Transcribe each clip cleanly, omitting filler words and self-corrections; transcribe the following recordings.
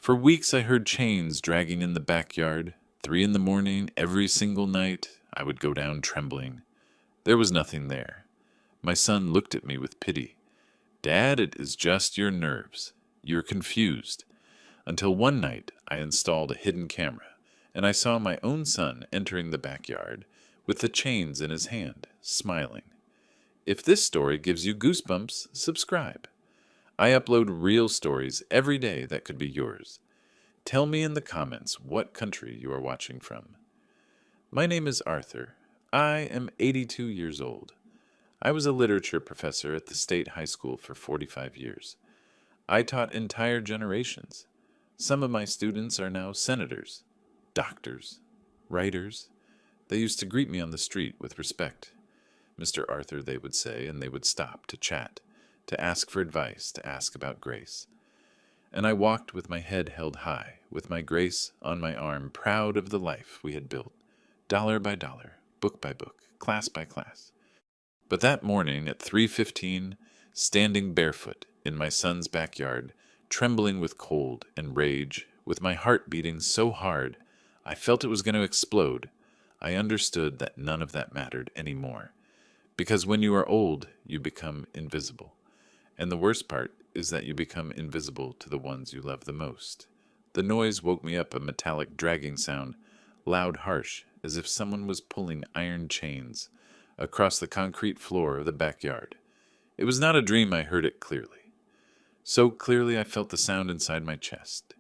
For weeks I heard chains dragging in the backyard. 3 in the morning, every single night, I would go down trembling. There was nothing there. My son looked at me with pity. Dad, it is just your nerves. You're confused. Until one night I installed a hidden camera, and I saw my own son entering the backyard with the chains in his hand, smiling. If this story gives you goosebumps, subscribe. I upload real stories every day that could be yours. Tell me in the comments what country you are watching from. My name is Arthur. I am 82 years old. I was a literature professor at the state high school for 45 years. I taught entire generations. Some of my students are now senators, doctors, writers. They used to greet me on the street with respect. Mr. Arthur, they would say, and they would stop to chat, to ask for advice, to ask about Grace. And I walked with my head held high, with my Grace on my arm, proud of the life we had built, dollar by dollar, book by book, class by class. But that morning at 3:15, standing barefoot in my son's backyard, trembling with cold and rage, with my heart beating so hard I felt it was going to explode, I understood that none of that mattered anymore. Because when you are old, you become invisible. And the worst part is that you become invisible to the ones you love the most. The noise woke me up, a metallic dragging sound, loud, harsh, as if someone was pulling iron chains across the concrete floor of the backyard. It was not a dream. I heard it clearly. So clearly I felt the sound inside my chest.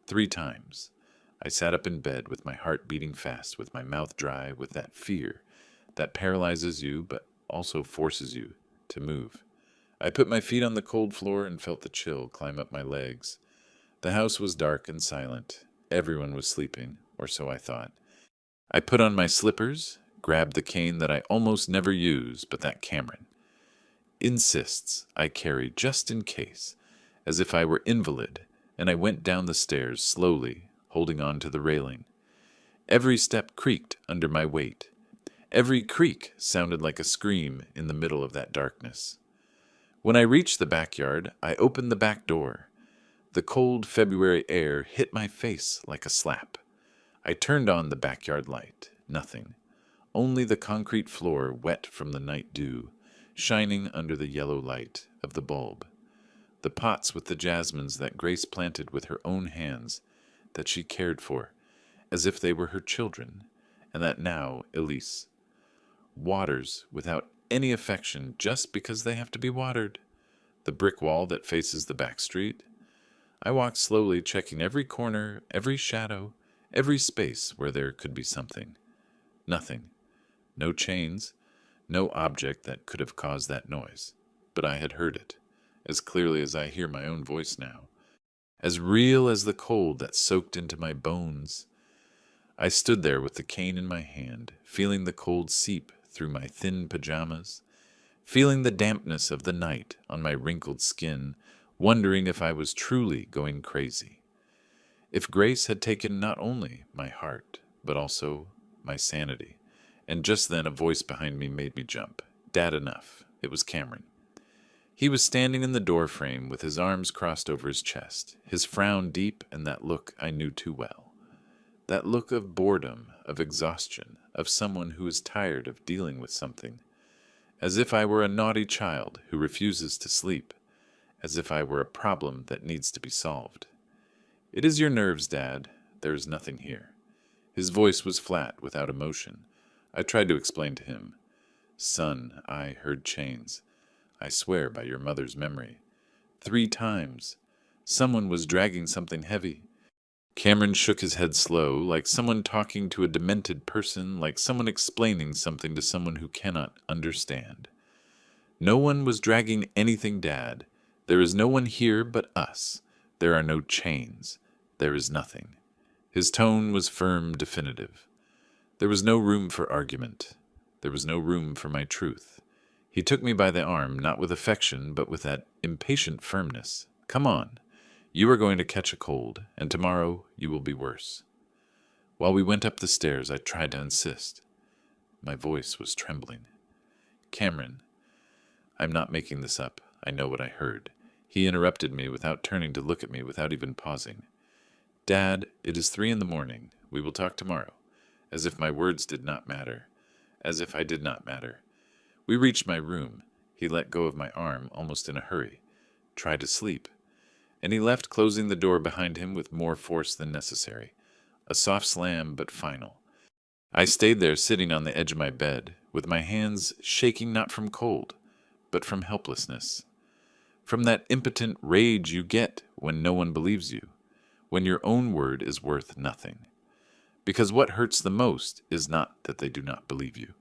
3 times. I sat up in bed with my heart beating fast, with my mouth dry, with that fear that paralyzes you but also forces you to move. I put my feet on the cold floor and felt the chill climb up my legs. The house was dark and silent. Everyone was sleeping, or so I thought. I put on my slippers, grabbed the cane that I almost never use, but that Cameron insists I carry just in case, as if I were invalid, and I went down the stairs slowly, holding on to the railing. Every step creaked under my weight. Every creak sounded like a scream in the middle of that darkness. When I reached the backyard, I opened the back door. The cold February air hit my face like a slap. I turned on the backyard light. Nothing. Only the concrete floor wet from the night dew, shining under the yellow light of the bulb. The pots with the jasmines that Grace planted with her own hands, that she cared for, as if they were her children, and that now Elise waters without any affection just because they have to be watered. The brick wall that faces the back street. I walked slowly, checking every corner, every shadow, every space where there could be something. Nothing. No chains, no object that could have caused that noise. But I had heard it, as clearly as I hear my own voice now, as real as the cold that soaked into my bones. I stood there with the cane in my hand, feeling the cold seep through my thin pajamas, feeling the dampness of the night on my wrinkled skin, wondering if I was truly going crazy. If Grace had taken not only my heart, but also my sanity. And just then a voice behind me made me jump. Dad, enough. It was Cameron. He was standing in the doorframe with his arms crossed over his chest, his frown deep, and that look I knew too well. That look of boredom, of exhaustion, of someone who is tired of dealing with something. As if I were a naughty child who refuses to sleep. As if I were a problem that needs to be solved. It is your nerves, Dad. There is nothing here. His voice was flat, without emotion. I tried to explain to him. Son, I heard chains. I swear by your mother's memory. 3 times. Someone was dragging something heavy. Cameron shook his head slow, like someone talking to a demented person, like someone explaining something to someone who cannot understand. No one was dragging anything, Dad. There is no one here but us. There are no chains. There is nothing. His tone was firm, definitive. There was no room for argument. There was no room for my truth. He took me by the arm, not with affection, but with that impatient firmness. Come on. You are going to catch a cold, and tomorrow you will be worse. While we went up the stairs, I tried to insist. My voice was trembling. Cameron, I'm not making this up. I know what I heard. He interrupted me without turning to look at me, without even pausing. Dad, it is 3 in the morning. We will talk tomorrow. As if my words did not matter. As if I did not matter. We reached my room. He let go of my arm, almost in a hurry. Try to sleep. And he left, closing the door behind him with more force than necessary. A soft slam, but final. I stayed there, sitting on the edge of my bed, with my hands shaking not from cold, but from helplessness. From that impotent rage you get when no one believes you, when your own word is worth nothing. Because what hurts the most is not that they do not believe you.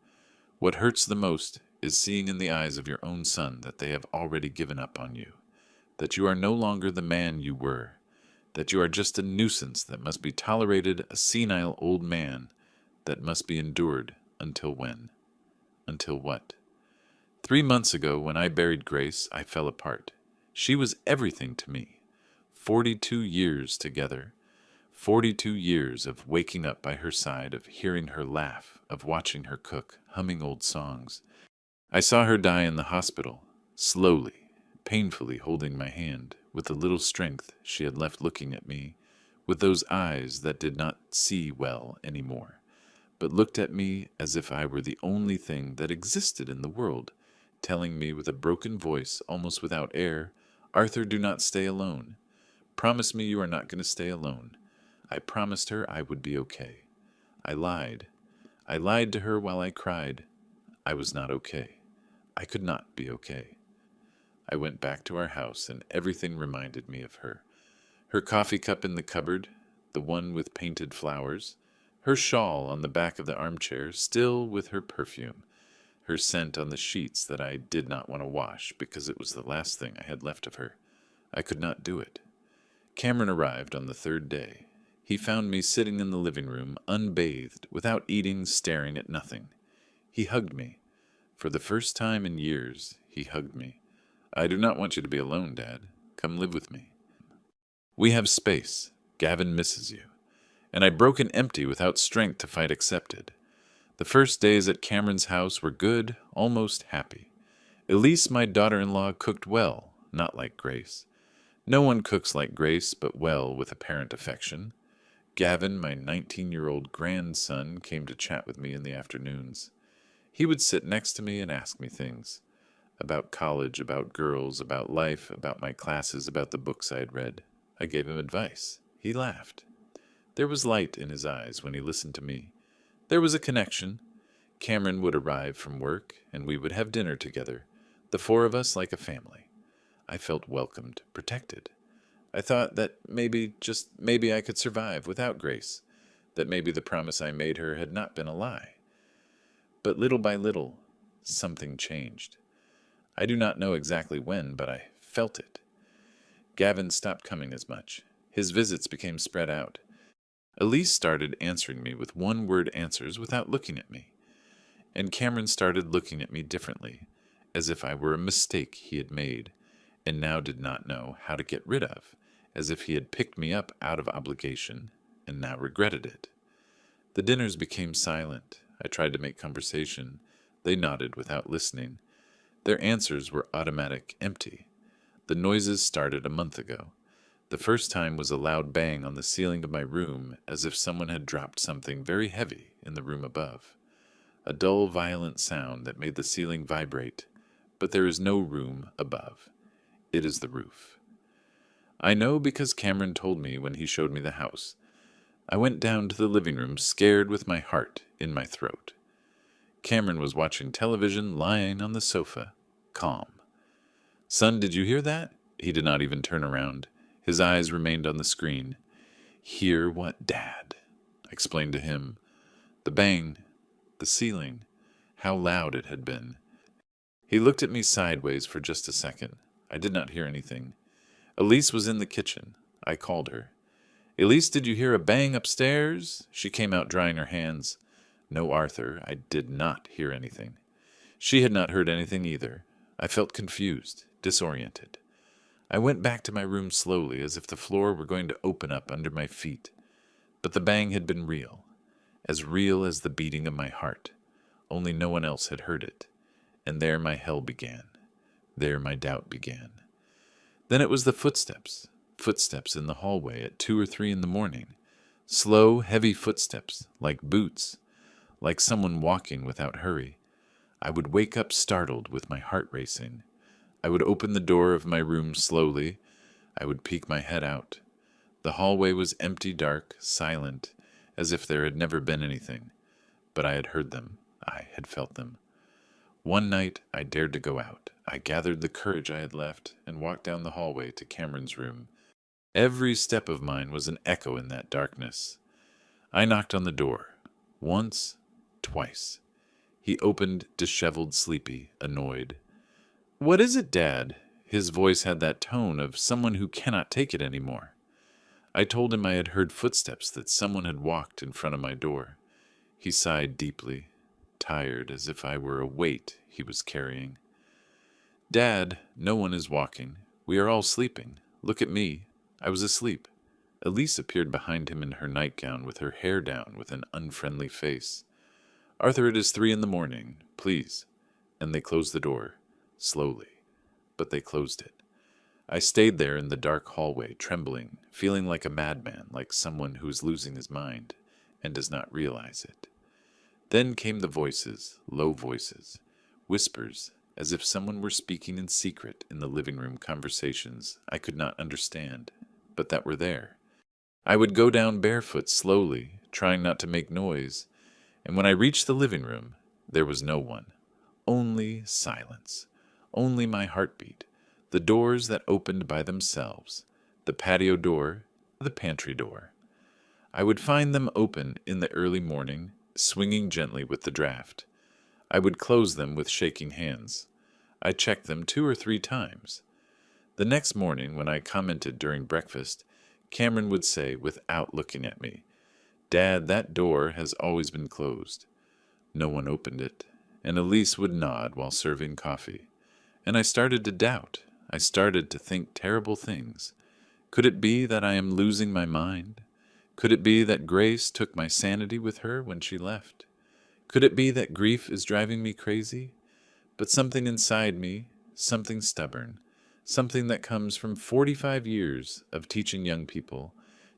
What hurts the most is seeing in the eyes of your own son that they have already given up on you, that you are no longer the man you were, that you are just a nuisance that must be tolerated, a senile old man that must be endured until when? Until what? 3 months ago, when I buried Grace, I fell apart. She was everything to me. 42 years together. 42 years of waking up by her side, of hearing her laugh, of watching her cook, humming old songs. I saw her die in the hospital, slowly, painfully holding my hand, with the little strength she had left, looking at me, with those eyes that did not see well anymore, but looked at me as if I were the only thing that existed in the world, telling me with a broken voice, almost without air, "Arthur, do not stay alone. Promise me you are not going to stay alone." I promised her I would be okay. I lied. I lied to her while I cried. I was not okay. I could not be okay. I went back to our house, and everything reminded me of her. Her coffee cup in the cupboard, the one with painted flowers, her shawl on the back of the armchair, still with her perfume, her scent on the sheets that I did not want to wash because it was the last thing I had left of her. I could not do it. Cameron arrived on the 3rd day. He found me sitting in the living room, unbathed, without eating, staring at nothing. He hugged me. For the first time in years, he hugged me. "I do not want you to be alone, Dad. Come live with me. We have space. Gavin misses you." And I broke an empty without strength to fight accepted. The first days at Cameron's house were good, almost happy. Elise, my daughter-in-law, cooked well, not like Grace. No one cooks like Grace, but well, with apparent affection. Gavin, my 19-year-old grandson, came to chat with me in the afternoons. He would sit next to me and ask me things. About college, about girls, about life, about my classes, about the books I had read. I gave him advice. He laughed. There was light in his eyes when he listened to me. There was a connection. Cameron would arrive from work, and we would have dinner together, the 4 of us like a family. I felt welcomed, protected. I thought that maybe, just maybe, I could survive without Grace, that maybe the promise I made her had not been a lie. But little by little, something changed. I do not know exactly when, but I felt it. Gavin stopped coming as much. His visits became spread out. Elise started answering me with one-word answers without looking at me. And Cameron started looking at me differently, as if I were a mistake he had made, and now did not know how to get rid of, as if he had picked me up out of obligation, and now regretted it. The dinners became silent. I tried to make conversation. They nodded without listening. Their answers were automatic, empty. The noises started a month ago. The first time was a loud bang on the ceiling of my room, as if someone had dropped something very heavy in the room above. A dull, violent sound that made the ceiling vibrate, but there is no room above. It is the roof. I know because Cameron told me when he showed me the house. I went down to the living room, scared with my heart in my throat. Cameron was watching television, lying on the sofa, calm. "Son, did you hear that?" He did not even turn around. His eyes remained on the screen. "Hear what, Dad?" I explained to him. The bang, the ceiling, how loud it had been. He looked at me sideways for just a second. I did not hear anything. Elise was in the kitchen. I called her. "Elise, did you hear a bang upstairs?" She came out drying her hands. No, Arthur, I did not hear anything. She had not heard anything either. I felt confused, disoriented. I went back to my room slowly, as if the floor were going to open up under my feet. But the bang had been real as the beating of my heart. Only no one else had heard it. And there my hell began. There my doubt began. Then it was the footsteps. Footsteps in the hallway at 2 or 3 in the morning. Slow, heavy footsteps, like boots, like someone walking without hurry. I would wake up startled with my heart racing. I would open the door of my room slowly. I would peek my head out. The hallway was empty, dark, silent, as if there had never been anything. But I had heard them. I had felt them. One night I dared to go out. I gathered the courage I had left and walked down the hallway to Cameron's room. Every step of mine was an echo in that darkness. I knocked on the door. Once, twice. He opened, disheveled, sleepy, annoyed. "What is it, Dad?" His voice had that tone of someone who cannot take it any more. I told him I had heard footsteps, that someone had walked in front of my door. He sighed deeply, tired, as if I were a weight he was carrying. "Dad, no one is walking. We are all sleeping. Look at me. I was asleep." Elise appeared behind him in her nightgown with her hair down, with an unfriendly face. "Arthur, it is 3 in the morning. Please." And they closed the door, slowly, but they closed it. I stayed there in the dark hallway, trembling, feeling like a madman, like someone who is losing his mind and does not realize it. Then came the voices, low voices, whispers, as if someone were speaking in secret in the living room, conversations I could not understand, but that were there. I would go down barefoot slowly, trying not to make noise, and when I reached the living room, there was no one. Only silence. Only my heartbeat. The doors that opened by themselves. The patio door, the pantry door. I would find them open in the early morning, swinging gently with the draft. I would close them with shaking hands. I checked them 2 or 3 times. The next morning, when I commented during breakfast, Cameron would say, without looking at me, "Dad, that door has always been closed." No one opened it, and Elise would nod while serving coffee. And I started to doubt. I started to think terrible things. Could it be that I am losing my mind? Could it be that Grace took my sanity with her when she left? Could it be that grief is driving me crazy? But something inside me, something stubborn, something that comes from 45 years of teaching young people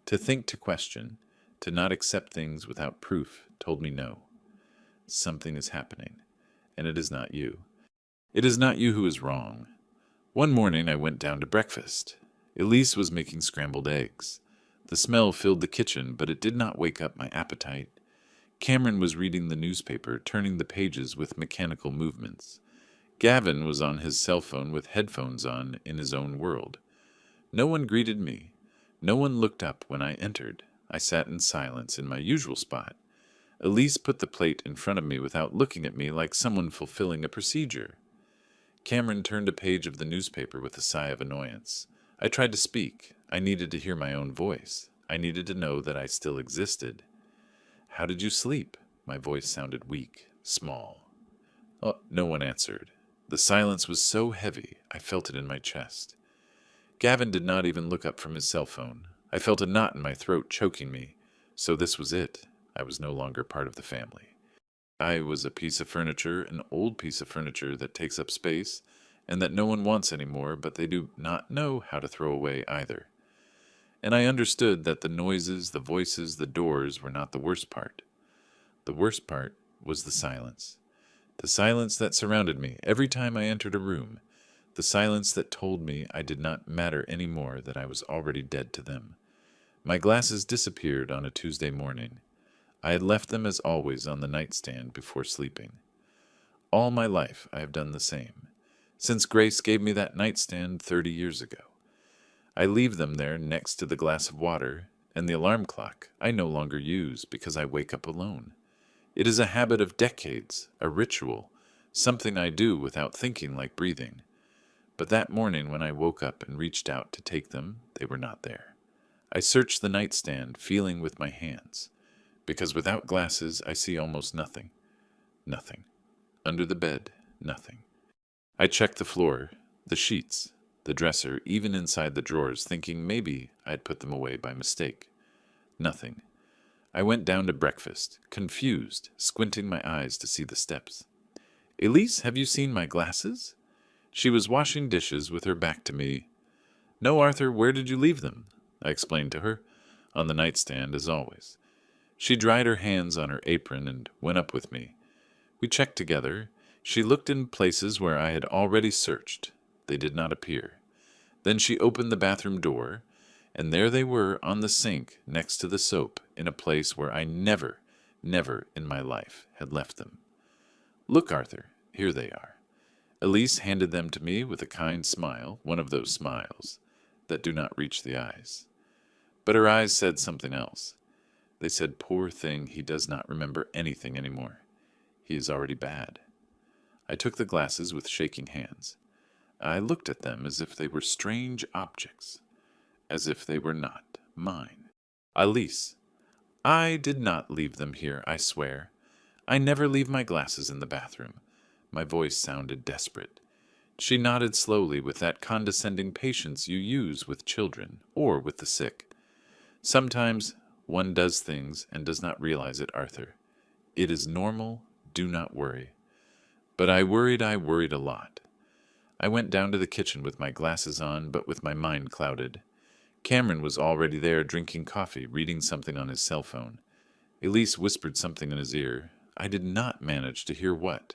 to think, to question, to not accept things without proof, told me no. Something is happening, and it is not you. It is not you who is wrong. One morning I went down to breakfast. Elise was making scrambled eggs. The smell filled the kitchen, but it did not wake up my appetite. Cameron was reading the newspaper, turning the pages with mechanical movements. Gavin was on his cell phone with headphones on in his own world. No one greeted me. No one looked up when I entered. I sat in silence in my usual spot. Elise put the plate in front of me without looking at me, like someone fulfilling a procedure. Cameron turned a page of the newspaper with a sigh of annoyance. I tried to speak. I needed to hear my own voice. I needed to know that I still existed. "How did you sleep?" My voice sounded weak, small. Oh, no one answered. The silence was so heavy, I felt it in my chest. Gavin did not even look up from his cell phone. I felt a knot in my throat choking me. So this was it. I was no longer part of the family. I was a piece of furniture, an old piece of furniture that takes up space, and that no one wants anymore, but they do not know how to throw away either. And I understood that the noises, the voices, the doors were not the worst part. The worst part was the silence. The silence that surrounded me every time I entered a room. The silence that told me I did not matter any more, that I was already dead to them. My glasses disappeared on a Tuesday morning. I had left them as always on the nightstand before sleeping. All my life I have done the same, since Grace gave me that nightstand 30 years ago. I leave them there next to the glass of water, and the alarm clock I no longer use because I wake up alone. It is a habit of decades, a ritual, something I do without thinking, like breathing. But that morning when I woke up and reached out to take them, they were not there. I searched the nightstand, feeling with my hands, because without glasses I see almost nothing. Nothing. Under the bed, nothing. I checked the floor, the sheets, the dresser, even inside the drawers, thinking maybe I'd put them away by mistake. Nothing. I went down to breakfast, confused, squinting my eyes to see the steps. "Elise, have you seen my glasses?" She was washing dishes with her back to me. No, Arthur, where did you leave them? I explained to her. On the nightstand, as always. She dried her hands on her apron and went up with me. We checked together. She looked in places where I had already searched. They did not appear. Then she opened the bathroom door, and there they were on the sink next to the soap in a place where I never in my life had left them. Look, Arthur, here they are. Elise handed them to me with a kind smile, one of those smiles that do not reach the eyes. But her eyes said something else. They said, "Poor thing, he does not remember anything anymore. He is already bad." I took the glasses with shaking hands. I looked at them as if they were strange objects, as if they were not mine. Elise, I did not leave them here, I swear. I never leave my glasses in the bathroom. My voice sounded desperate. She nodded slowly with that condescending patience you use with children or with the sick. Sometimes one does things and does not realize it, Arthur. It is normal. Do not worry. But I worried a lot. I went down to the kitchen with my glasses on, but with my mind clouded. Cameron was already there drinking coffee, reading something on his cell phone. Elise whispered something in his ear. I did not manage to hear what.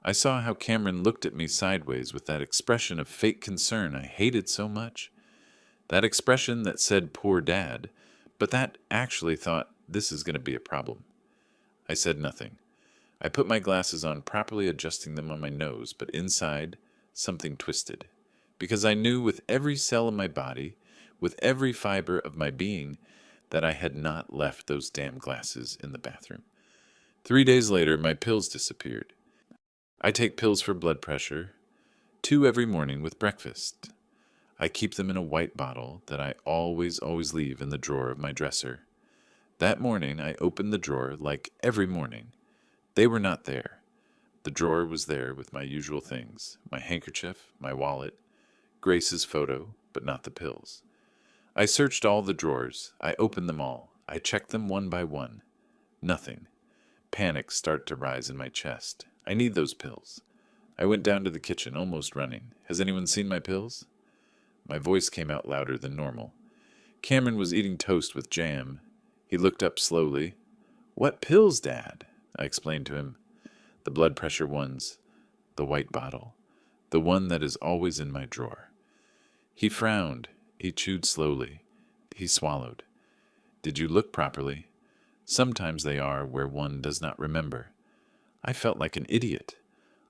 I saw how Cameron looked at me sideways with that expression of fake concern I hated so much. That expression that said, "Poor Dad," but that actually thought, this is going to be a problem. I said nothing. I put my glasses on, properly adjusting them on my nose, but inside, something twisted. Because I knew with every cell in my body, with every fiber of my being, that I had not left those damn glasses in the bathroom. 3 days later, my pills disappeared. I take pills for blood pressure, 2 every morning with breakfast. I keep them in a white bottle that I always leave in the drawer of my dresser. That morning, I opened the drawer like every morning. They were not there. The drawer was there with my usual things, my handkerchief, my wallet, Grace's photo, but not the pills. I searched all the drawers. I opened them all. I checked them one by one. Nothing. Panic started to rise in my chest. I need those pills. I went down to the kitchen, almost running. Has anyone seen my pills? My voice came out louder than normal. Cameron was eating toast with jam. He looked up slowly. "What pills, Dad?" I explained to him. "The blood pressure ones. The white bottle. The one that is always in my drawer." He frowned. He chewed slowly. He swallowed. "Did you look properly? Sometimes they are where one does not remember." I felt like an idiot,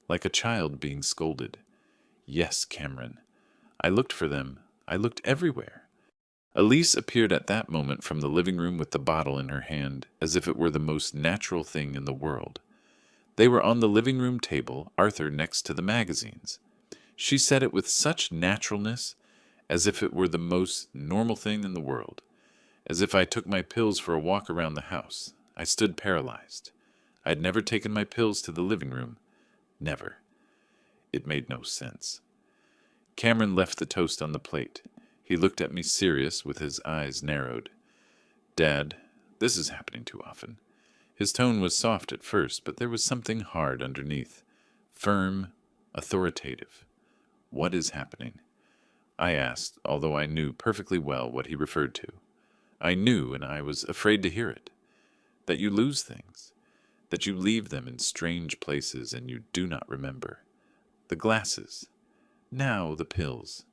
like a child being scolded. Yes, Cameron. I looked for them. I looked everywhere. Elise appeared at that moment from the living room with the bottle in her hand, as if it were the most natural thing in the world. They were on the living room table, Arthur next to the magazines. She said it with such naturalness, as if it were the most normal thing in the world, as if I took my pills for a walk around the house. I stood paralyzed. I had never taken my pills to the living room. Never. It made no sense. Cameron left the toast on the plate. He looked at me serious, with his eyes narrowed. "Dad, this is happening too often." His tone was soft at first, but there was something hard underneath. Firm, authoritative. "What is happening?" I asked, although I knew perfectly well what he referred to. I knew, and I was afraid to hear it. That you lose things. That you leave them in strange places and you do not remember. The glasses. Now the pills.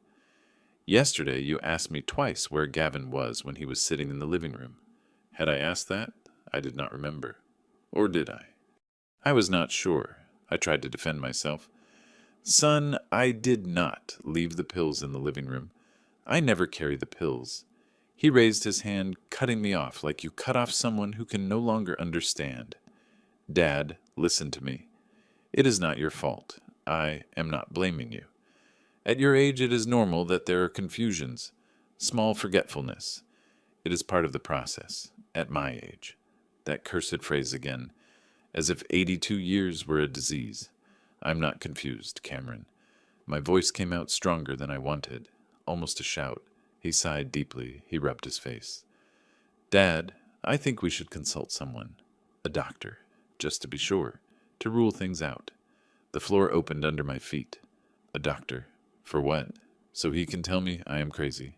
Yesterday you asked me twice where Gavin was when he was sitting in the living room. Had I asked that? I did not remember. Or did I? I was not sure. I tried to defend myself. "Son, I did not leave the pills in the living room. I never carry the pills." He raised his hand, cutting me off like you cut off someone who can no longer understand. "Dad, listen to me. It is not your fault. I am not blaming you. At your age it is normal that there are confusions, small forgetfulness. It is part of the process. At my age." That cursed phrase again, as if 82 years were a disease. "I'm not confused, Cameron." My voice came out stronger than I wanted, almost a shout. He sighed deeply. He rubbed his face. "Dad, I think we should consult someone. A doctor, just to be sure, to rule things out." The floor opened under my feet. "A doctor? For what?" so he can tell me I am crazy.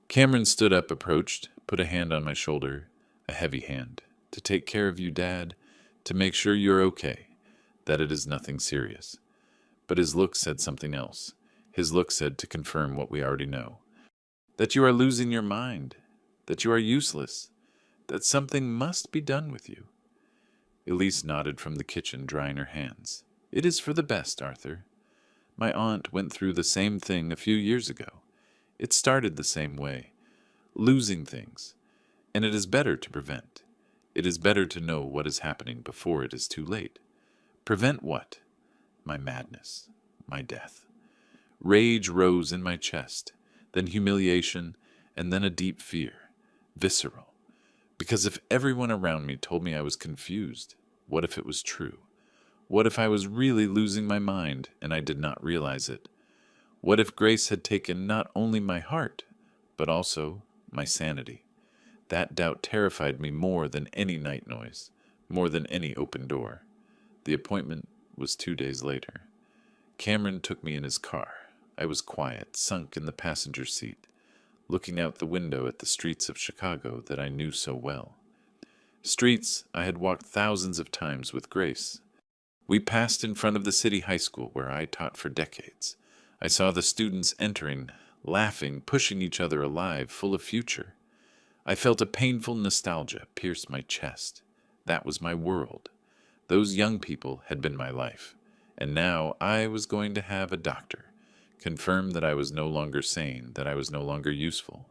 Cameron stood up, approached, put a hand on my shoulder, a heavy hand, to take care of you, Dad, to make sure you're okay, that it is nothing serious. But his look said something else. His look said to confirm what we already know. That you are losing your mind, that you are useless, that something must be done with you. Elise nodded from the kitchen, drying her hands. It is for the best, Arthur. My aunt went through the same thing a few years ago. It started the same way, losing things, and it is better to prevent. It is better to know what is happening before it is too late. Prevent what? My madness, my death. Rage rose in my chest, then humiliation, and then a deep fear, visceral. Because if everyone around me told me I was confused, what if it was true? What if I was really losing my mind and I did not realize it? What if Grace had taken not only my heart, but also my sanity? That doubt terrified me more than any night noise, more than any open door. The appointment was 2 days later. Cameron took me in his car. I was quiet, sunk in the passenger seat, looking out the window at the streets of Chicago that I knew so well. Streets I had walked thousands of times with Grace. We passed in front of the city high school where I taught for decades. I saw the students entering, laughing, pushing each other alive, full of future. I felt a painful nostalgia pierce my chest. That was my world. Those young people had been my life. And now I was going to have a doctor confirm that I was no longer sane, that I was no longer useful.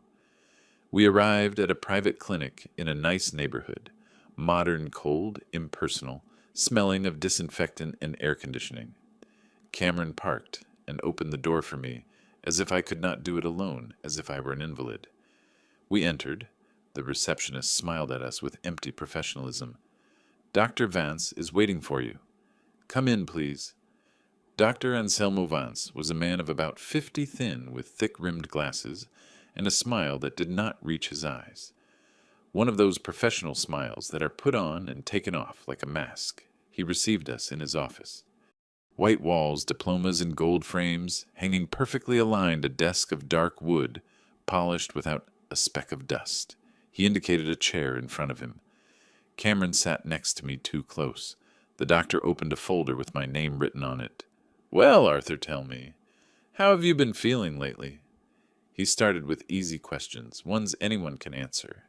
We arrived at a private clinic in a nice neighborhood, modern, cold, impersonal, smelling of disinfectant and air conditioning. Cameron parked and opened the door for me, as if I could not do it alone, as if I were an invalid. We entered. The receptionist smiled at us with empty professionalism. Dr. Vance is waiting for you. Come in, please. Dr. Anselmo Vance was a man of about 50 thin, with thick-rimmed glasses, and a smile that did not reach his eyes. One of those professional smiles that are put on and taken off like a mask. He received us in his office. White walls, diplomas in gold frames, hanging perfectly aligned, a desk of dark wood, polished without a speck of dust. He indicated a chair in front of him. Cameron sat next to me too close. The doctor opened a folder with my name written on it. Well, Arthur, tell me, how have you been feeling lately? He started with easy questions, ones anyone can answer.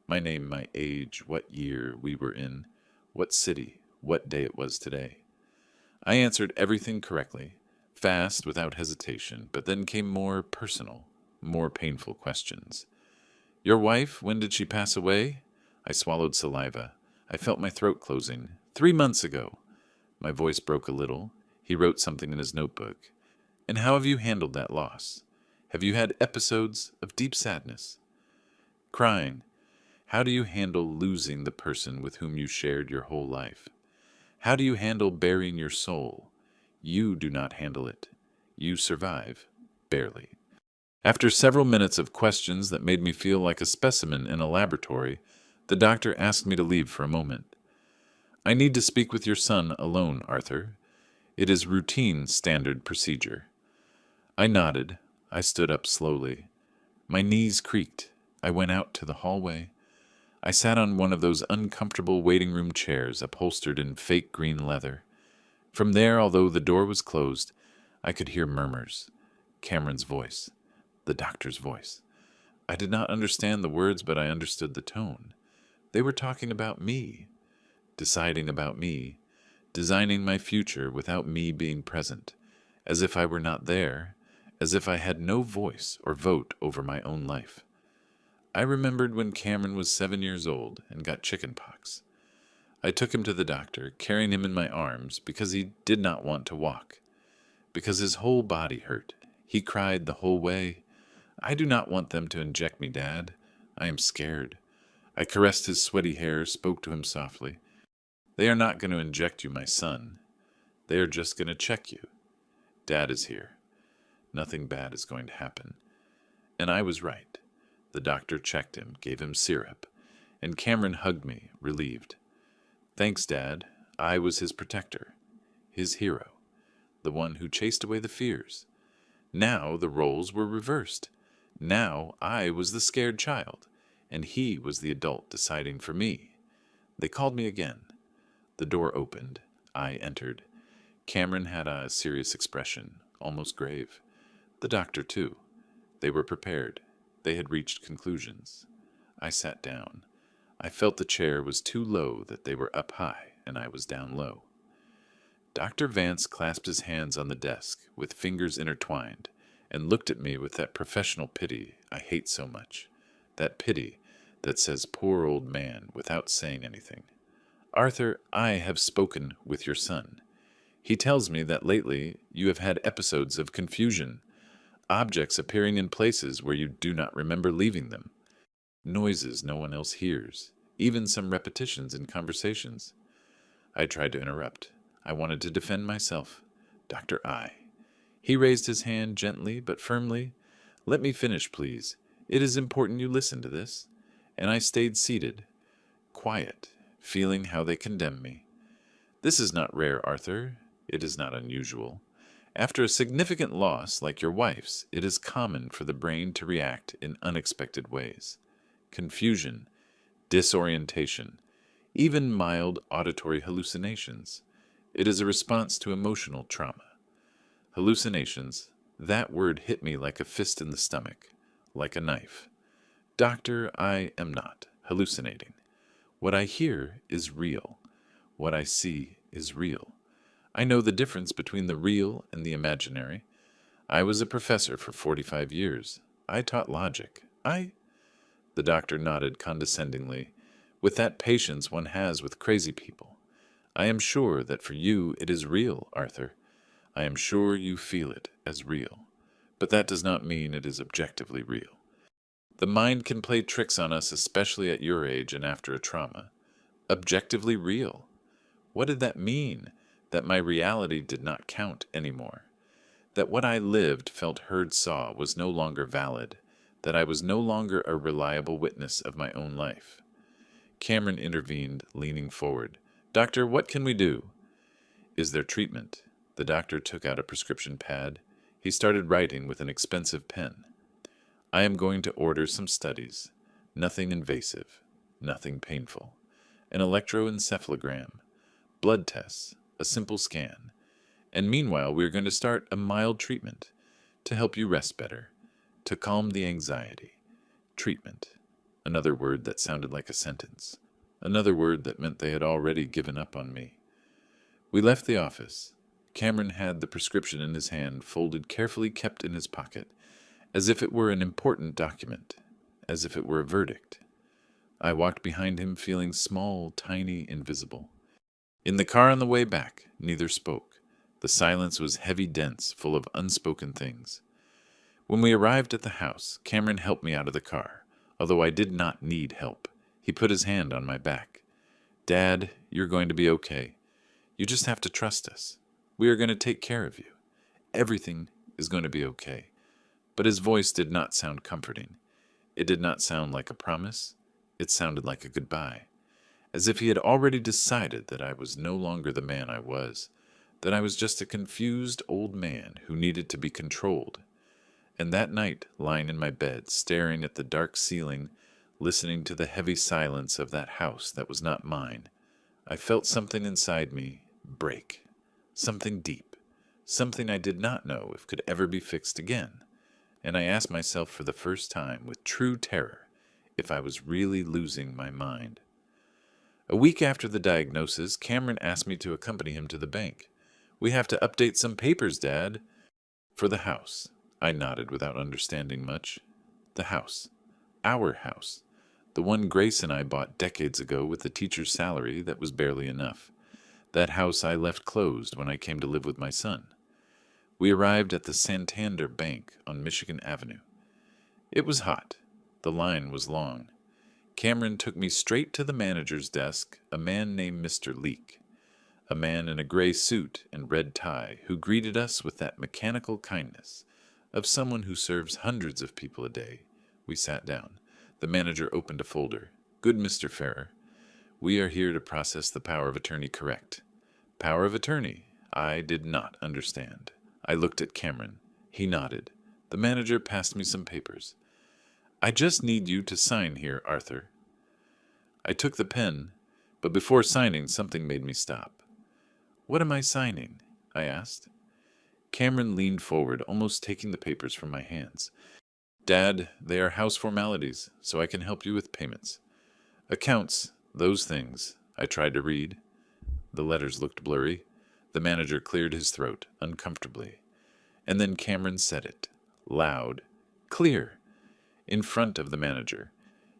My name, my age, what year we were in, what city, what day it was today. I answered everything correctly, fast, without hesitation, but then came more personal, more painful questions. Your wife, when did she pass away? I swallowed saliva. I felt my throat closing. 3 months ago. My voice broke a little. He wrote something in his notebook. And how have you handled that loss? Have you had episodes of deep sadness? Crying. How do you handle losing the person with whom you shared your whole life? How do you handle burying your soul? You do not handle it. You survive. Barely. After several minutes of questions that made me feel like a specimen in a laboratory, the doctor asked me to leave for a moment. I need to speak with your son alone, Arthur. It is routine, standard procedure. I nodded. I stood up slowly. My knees creaked. I went out to the hallway. I sat on one of those uncomfortable waiting room chairs upholstered in fake green leather. From there, although the door was closed, I could hear murmurs. Cameron's voice. The doctor's voice. I did not understand the words, but I understood the tone. They were talking about me, deciding about me, designing my future without me being present, as if I were not there, as if I had no voice or vote over my own life. I remembered when Cameron was 7 years old and got chicken pox. I took him to the doctor, carrying him in my arms because he did not want to walk, because his whole body hurt. He cried the whole way, I do not want them to inject me, Dad. I am scared. I caressed his sweaty hair, spoke to him softly. They are not going to inject you, my son. They are just going to check you. Dad is here. Nothing bad is going to happen. And I was right. The doctor checked him, gave him syrup, and Cameron hugged me, relieved. Thanks, Dad. I was his protector, his hero, the one who chased away the fears. Now the roles were reversed. Now I was the scared child, and he was the adult deciding for me. They called me again. The door opened. I entered. Cameron had a serious expression, almost grave. The doctor, too. They were prepared. They had reached conclusions. I sat down. I felt the chair was too low, that they were up high, and I was down low. Dr. Vance clasped his hands on the desk, with fingers intertwined, and looked at me with that professional pity I hate so much. That pity that says, "Poor old man," without saying anything. "Arthur, I have spoken with your son. He tells me that lately you have had episodes of confusion, objects appearing in places where you do not remember leaving them, noises no one else hears, even some repetitions in conversations." I tried to interrupt. I wanted to defend myself. Dr. I. He raised his hand gently but firmly. "Let me finish, please. It is important you listen to this." And I stayed seated, quiet, feeling how they condemn me. "This is not rare, Arthur. It is not unusual. After a significant loss like your wife's, it is common for the brain to react in unexpected ways. Confusion, disorientation, even mild auditory hallucinations. It is a response to emotional trauma. Hallucinations, that word hit me like a fist in the stomach, like a knife. Doctor, I am not hallucinating. What I hear is real. What I see is real. I know the difference between the real and the imaginary. I was a professor for 45 years. I taught logic. The doctor nodded condescendingly, with that patience one has with crazy people. "I am sure that for you it is real, Arthur. I am sure you feel it as real. But that does not mean it is objectively real. The mind can play tricks on us, especially at your age and after a trauma. Objectively real. What did that mean? That my reality did not count anymore. That what I lived, felt, heard, saw was no longer valid. That I was no longer a reliable witness of my own life." Cameron intervened, leaning forward. "Doctor, what can we do?" "Is there treatment?" The doctor took out a prescription pad. He started writing with an expensive pen. "I am going to order some studies. Nothing invasive. Nothing painful. An electroencephalogram. Blood tests. A simple scan. And meanwhile, we are going to start a mild treatment to help you rest better, to calm the anxiety. Treatment." Another word that sounded like a sentence. Another word that meant they had already given up on me. We left the office. Cameron had the prescription in his hand, folded, carefully kept in his pocket, as if it were an important document, as if it were a verdict. I walked behind him, feeling small, tiny, invisible. In the car on the way back, neither spoke. The silence was heavy, dense, full of unspoken things. When we arrived at the house, Cameron helped me out of the car, although I did not need help. He put his hand on my back. "Dad, you're going to be okay. You just have to trust us. We are going to take care of you. Everything is going to be okay." But his voice did not sound comforting. It did not sound like a promise. It sounded like a goodbye, as if he had already decided that I was no longer the man I was, that I was just a confused old man who needed to be controlled. And that night, lying in my bed, staring at the dark ceiling, listening to the heavy silence of that house that was not mine, I felt something inside me break. Something deep. Something I did not know if could ever be fixed again. And I asked myself for the first time, with true terror, if I was really losing my mind. A week after the diagnosis, Cameron asked me to accompany him to the bank. "We have to update some papers, Dad." "For the house." I nodded without understanding much. "The house. Our house. The one Grace and I bought decades ago with a teacher's salary that was barely enough. That house I left closed when I came to live with my son." We arrived at the Santander Bank on Michigan Avenue. It was hot. The line was long. Cameron took me straight to the manager's desk, a man named Mr. Leake, a man in a gray suit and red tie who greeted us with that mechanical kindness of someone who serves hundreds of people a day. We sat down. The manager opened a folder. "Good Mr. Ferrer, we are here to process the power of attorney correct." Power of attorney? I did not understand. I looked at Cameron. He nodded. The manager passed me some papers. I just need you to sign here, Arthur. I took the pen, but before signing, something made me stop. What am I signing? I asked. Cameron leaned forward, almost taking the papers from my hands. Dad, they are house formalities, so I can help you with payments. Accounts, those things. I tried to read. The letters looked blurry. The manager cleared his throat, uncomfortably. And then Cameron said it, loud, clear, in front of the manager,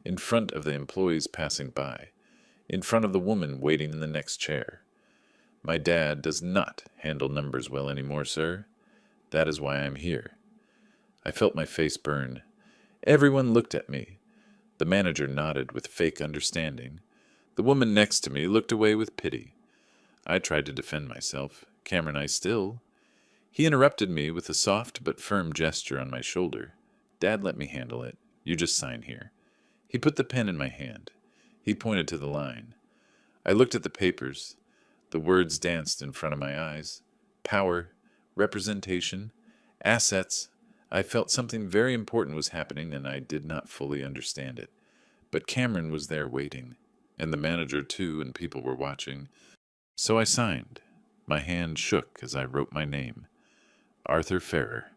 in front of the employees passing by, in front of the woman waiting in the next chair. My dad does not handle numbers well anymore, sir. That is why I'm here. I felt my face burn. Everyone looked at me. The manager nodded with fake understanding. The woman next to me looked away with pity. I tried to defend myself. Cameron, I still. He interrupted me with a soft but firm gesture on my shoulder. Dad, let me handle it. You just sign here. He put the pen in my hand. He pointed to the line. I looked at the papers. The words danced in front of my eyes. Power, representation, assets. I felt something very important was happening, and I did not fully understand it. But Cameron was there waiting, and the manager too, and people were watching. So I signed. My hand shook as I wrote my name. Arthur Ferrer.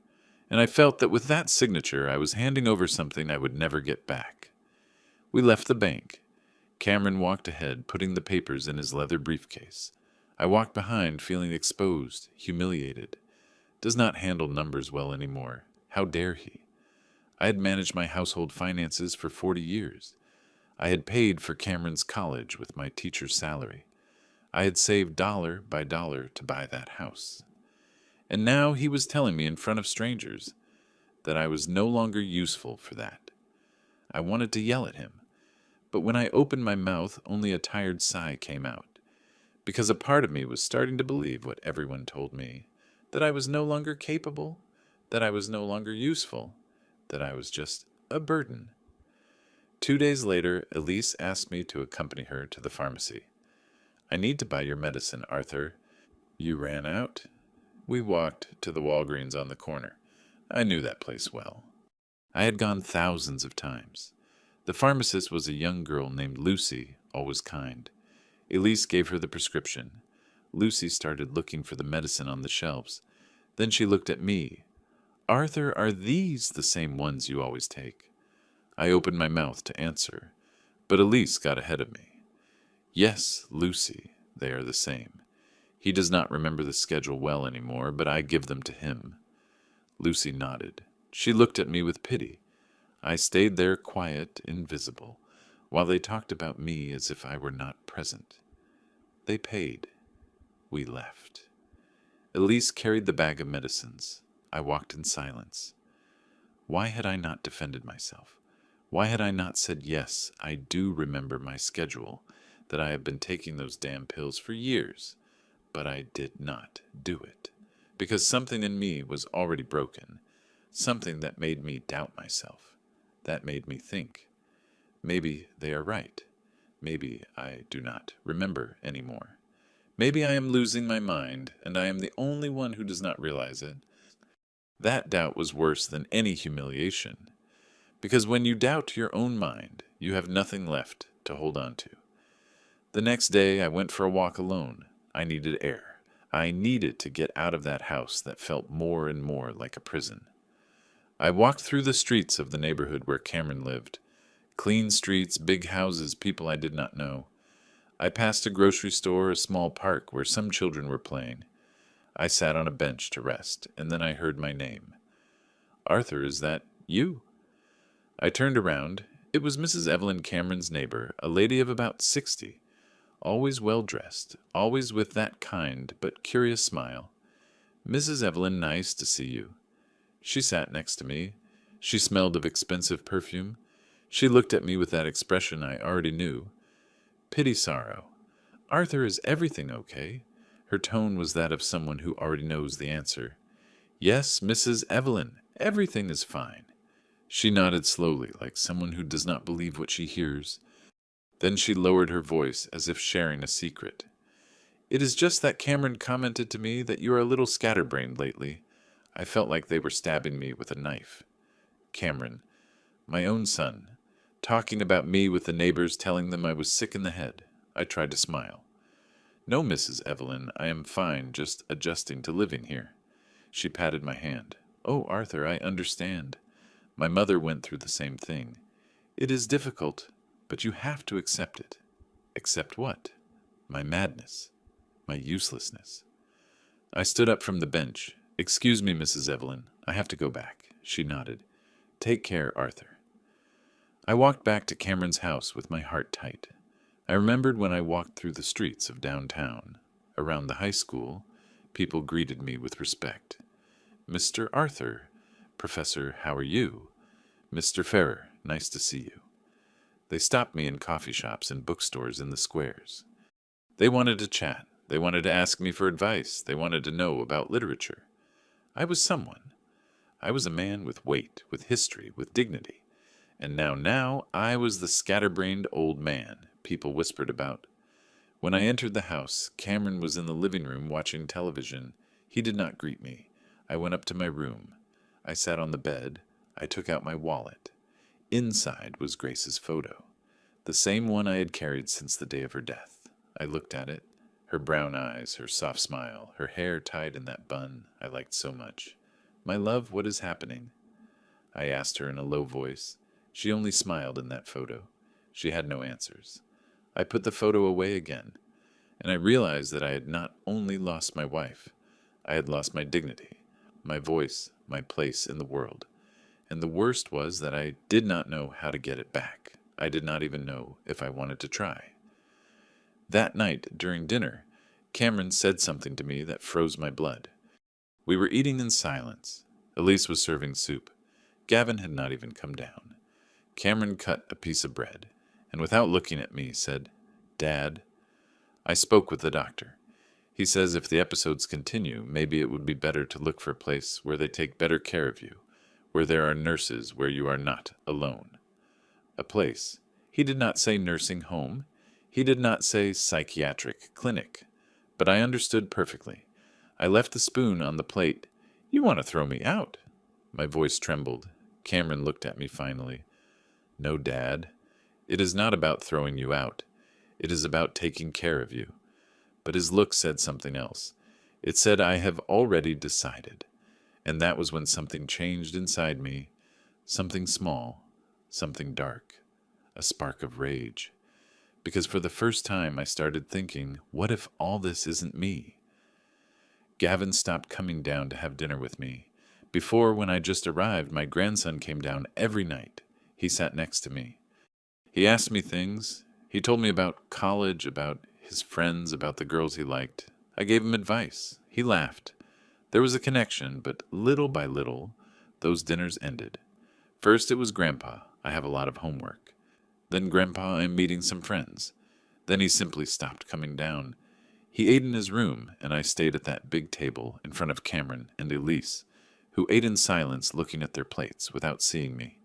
And I felt that with that signature I was handing over something I would never get back. We left the bank. Cameron walked ahead, putting the papers in his leather briefcase. I walked behind, feeling exposed, humiliated. Does not handle numbers well anymore. How dare he? I had managed my household finances for 40 years. I had paid for Cameron's college with my teacher's salary. I had saved dollar by dollar to buy that house. And now he was telling me in front of strangers that I was no longer useful for that. I wanted to yell at him, but when I opened my mouth, only a tired sigh came out, because a part of me was starting to believe what everyone told me, that I was no longer capable, that I was no longer useful, that I was just a burden. 2 days later, Elise asked me to accompany her to the pharmacy. I need to buy your medicine, Arthur. You ran out? We walked to the Walgreens on the corner. I knew that place well. I had gone thousands of times. The pharmacist was a young girl named Lucy, always kind. Elise gave her the prescription. Lucy started looking for the medicine on the shelves. Then she looked at me. Arthur, are these the same ones you always take? I opened my mouth to answer, but Elise got ahead of me. Yes, Lucy, they are the same. He does not remember the schedule well anymore, but I give them to him. Lucy nodded. She looked at me with pity. I stayed there quiet, invisible, while they talked about me as if I were not present. They paid. We left. Elise carried the bag of medicines. I walked in silence. Why had I not defended myself? Why had I not said, yes, I do remember my schedule, that I have been taking those damn pills for years? But I did not do it, because something in me was already broken, something that made me doubt myself, that made me think. Maybe they are right. Maybe I do not remember anymore. Maybe I am losing my mind, and I am the only one who does not realize it. That doubt was worse than any humiliation, because when you doubt your own mind, you have nothing left to hold on to. The next day I went for a walk alone. I needed air. I needed to get out of that house that felt more and more like a prison. I walked through the streets of the neighborhood where Cameron lived. Clean streets, big houses, people I did not know. I passed a grocery store, a small park where some children were playing. I sat on a bench to rest, and then I heard my name. Arthur, is that you? I turned around. It was Mrs. Evelyn Cameron's neighbor, a lady of about 60. Always well-dressed, always with that kind but curious smile. Mrs. Evelyn, nice to see you. She sat next to me. She smelled of expensive perfume. She looked at me with that expression I already knew. Pity sorrow. Arthur, is everything okay? Her tone was that of someone who already knows the answer. Yes, Mrs. Evelyn, everything is fine. She nodded slowly, like someone who does not believe what she hears. Then she lowered her voice as if sharing a secret. It is just that Cameron commented to me that you are a little scatterbrained lately. I felt like they were stabbing me with a knife. Cameron, my own son, talking about me with the neighbors, telling them I was sick in the head. I tried to smile. No, Mrs. Evelyn, I am fine, just adjusting to living here. She patted my hand. Oh, Arthur, I understand. My mother went through the same thing. It is difficult, but you have to accept it. Accept what? My madness. My uselessness. I stood up from the bench. Excuse me, Mrs. Evelyn. I have to go back. She nodded. Take care, Arthur. I walked back to Cameron's house with my heart tight. I remembered when I walked through the streets of downtown. Around the high school, people greeted me with respect. Mr. Arthur, Professor, how are you? Mr. Ferrer, nice to see you. They stopped me in coffee shops and bookstores in the squares. They wanted to chat. They wanted to ask me for advice. They wanted to know about literature. I was someone. I was a man with weight, with history, with dignity. And now I was the scatterbrained old man people whispered about. When I entered the house, Cameron was in the living room watching television. He did not greet me. I went up to my room. I sat on the bed. I took out my wallet. Inside was Grace's photo, the same one I had carried since the day of her death. I looked at it. Her brown eyes, her soft smile, her hair tied in that bun I liked so much. My love, what is happening? I asked her in a low voice. She only smiled in that photo. She had no answers. I put the photo away again, and I realized that I had not only lost my wife, I had lost my dignity, my voice, my place in the world. And the worst was that I did not know how to get it back. I did not even know if I wanted to try. That night, during dinner, Cameron said something to me that froze my blood. We were eating in silence. Elise was serving soup. Gavin had not even come down. Cameron cut a piece of bread, and without looking at me, said, Dad. I spoke with the doctor. He says if the episodes continue, maybe it would be better to look for a place where they take better care of you, where there are nurses, where you are not alone. A place. He did not say nursing home. He did not say psychiatric clinic. But I understood perfectly. I left the spoon on the plate. You want to throw me out? My voice trembled. Cameron looked at me finally. No, Dad. It is not about throwing you out. It is about taking care of you. But his look said something else. It said I have already decided. And that was when something changed inside me. Something small. Something dark. A spark of rage. Because for the first time I started thinking, what if all this isn't me? Gavin stopped coming down to have dinner with me. Before, when I just arrived, my grandson came down every night. He sat next to me. He asked me things. He told me about college, about his friends, about the girls he liked. I gave him advice. He laughed. There was a connection, but little by little, those dinners ended. First it was Grandpa. I have a lot of homework. Then Grandpa, I'm meeting some friends. Then he simply stopped coming down. He ate in his room, and I stayed at that big table in front of Cameron and Elise, who ate in silence looking at their plates without seeing me,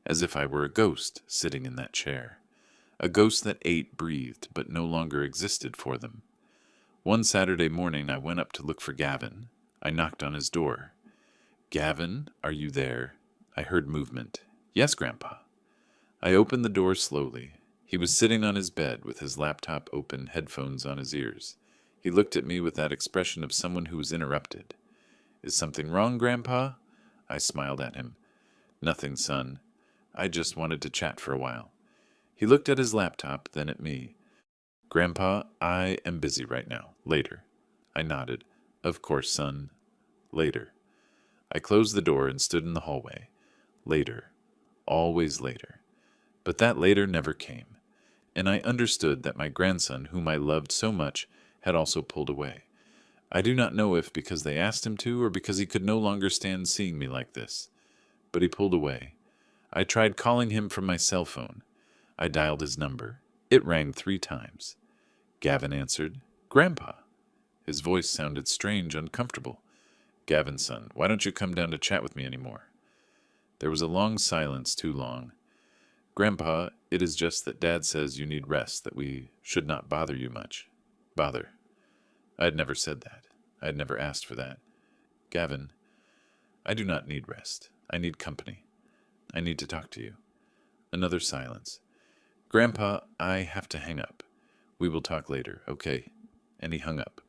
as if I were a ghost sitting in that chair, a ghost that ate, breathed, but no longer existed for them. One Saturday morning I went up to look for Gavin. I knocked on his door. Gavin, are you there? I heard movement. Yes, Grandpa. I opened the door slowly. He was sitting on his bed with his laptop open, headphones on his ears. He looked at me with that expression of someone who was interrupted. Is something wrong, Grandpa? I smiled at him. Nothing, son. I just wanted to chat for a while. He looked at his laptop, then at me. Grandpa, I am busy right now. Later. I nodded. Of course, son. Later. I closed the door and stood in the hallway. Later. Always later. But that later never came. And I understood that my grandson, whom I loved so much, had also pulled away. I do not know if because they asked him to or because he could no longer stand seeing me like this. But he pulled away. I tried calling him from my cell phone. I dialed his number. It rang 3 times. Gavin answered. Grandpa. His voice sounded strange, uncomfortable. Gavin, son, why don't you come down to chat with me anymore? There was a long silence, too long. Grandpa, it is just that Dad says you need rest, that we should not bother you much. Bother. I had never said that. I had never asked for that. Gavin, I do not need rest. I need company. I need to talk to you. Another silence. Grandpa, I have to hang up. We will talk later, okay? And he hung up.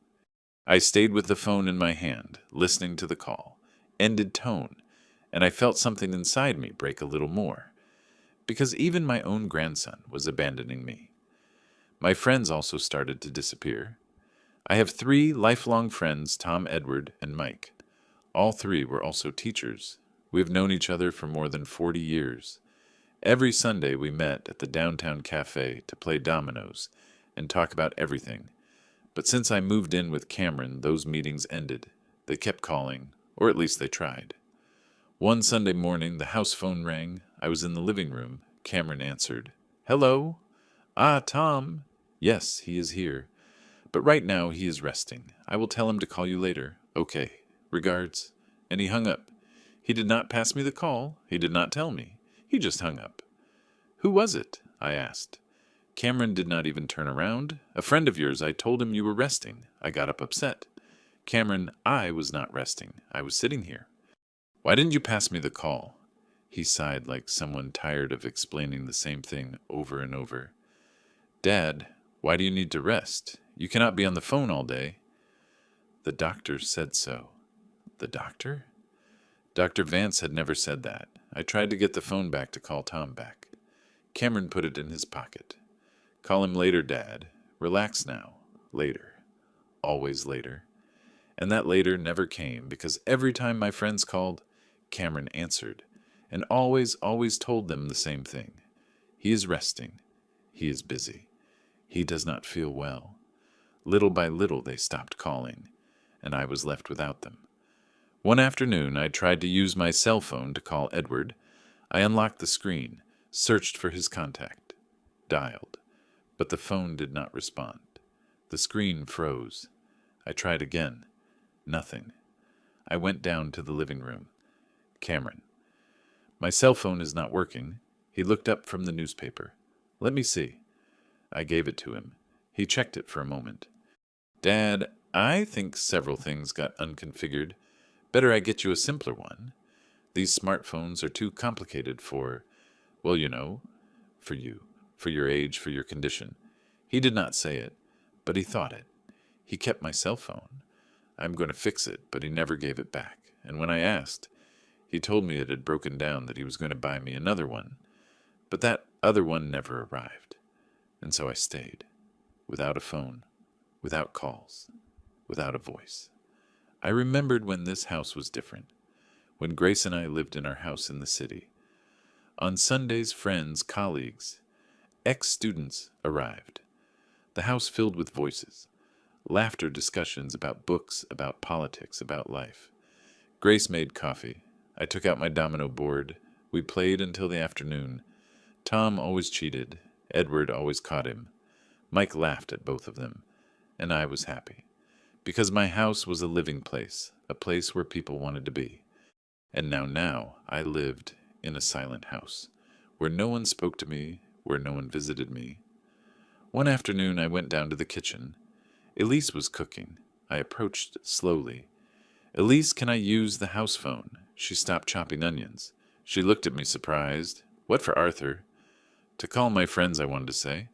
I stayed with the phone in my hand, listening to the call. Ended tone, and I felt something inside me break a little more. Because even my own grandson was abandoning me. My friends also started to disappear. I have 3 lifelong friends, Tom, Edward, and Mike. All 3 were also teachers. We have known each other for more than 40 years. Every Sunday we met at the downtown cafe to play dominoes and talk about everything. But since I moved in with Cameron, those meetings ended. They kept calling, or at least they tried. One Sunday morning, the house phone rang. I was in the living room. Cameron answered. Hello? Ah, Tom. Yes, he is here. But right now he is resting. I will tell him to call you later. Okay. Regards. And he hung up. He did not pass me the call. He did not tell me. He just hung up. Who was it? I asked. Cameron did not even turn around. A friend of yours. I told him you were resting. I got up upset. Cameron, I was not resting. I was sitting here. Why didn't you pass me the call? He sighed like someone tired of explaining the same thing over and over. Dad, why do you need to rest? You cannot be on the phone all day. The doctor said so. The doctor? Dr. Vance had never said that. I tried to get the phone back to call Tom back. Cameron put it in his pocket. Call him later, Dad. Relax now. Later. Always later. And that later never came because every time my friends called, Cameron answered, and always told them the same thing. He is resting. He is busy. He does not feel well. Little by little they stopped calling, and I was left without them. One afternoon I tried to use my cell phone to call Edward. I unlocked the screen, searched for his contact, dialed, but the phone did not respond. The screen froze. I tried again. Nothing. I went down to the living room. Cameron. My cell phone is not working. He looked up from the newspaper. Let me see. I gave it to him. He checked it for a moment. Dad, I think several things got unconfigured. Better I get you a simpler one. These smartphones are too complicated for, well, you know, for you, for your age, for your condition. He did not say it, but he thought it. He kept my cell phone. I'm going to fix it, but he never gave it back. And when I asked, he told me it had broken down, that he was going to buy me another one. But that other one never arrived. And so I stayed, without a phone, without calls, without a voice. I remembered when this house was different, when Grace and I lived in our house in the city. On Sundays, friends, colleagues, ex-students arrived. The house filled with voices, laughter, discussions about books, about politics, about life. Grace made coffee. I took out my domino board. We played until the afternoon. Tom always cheated. Edward always caught him. Mike laughed at both of them, and I was happy. Because my house was a living place, a place where people wanted to be. And now I lived in a silent house, where no one spoke to me, where no one visited me. One afternoon I went down to the kitchen. Elise was cooking. I approached slowly. Elise, can I use the house phone? She stopped chopping onions. She looked at me surprised. What for Arthur? To call my friends, I wanted to say.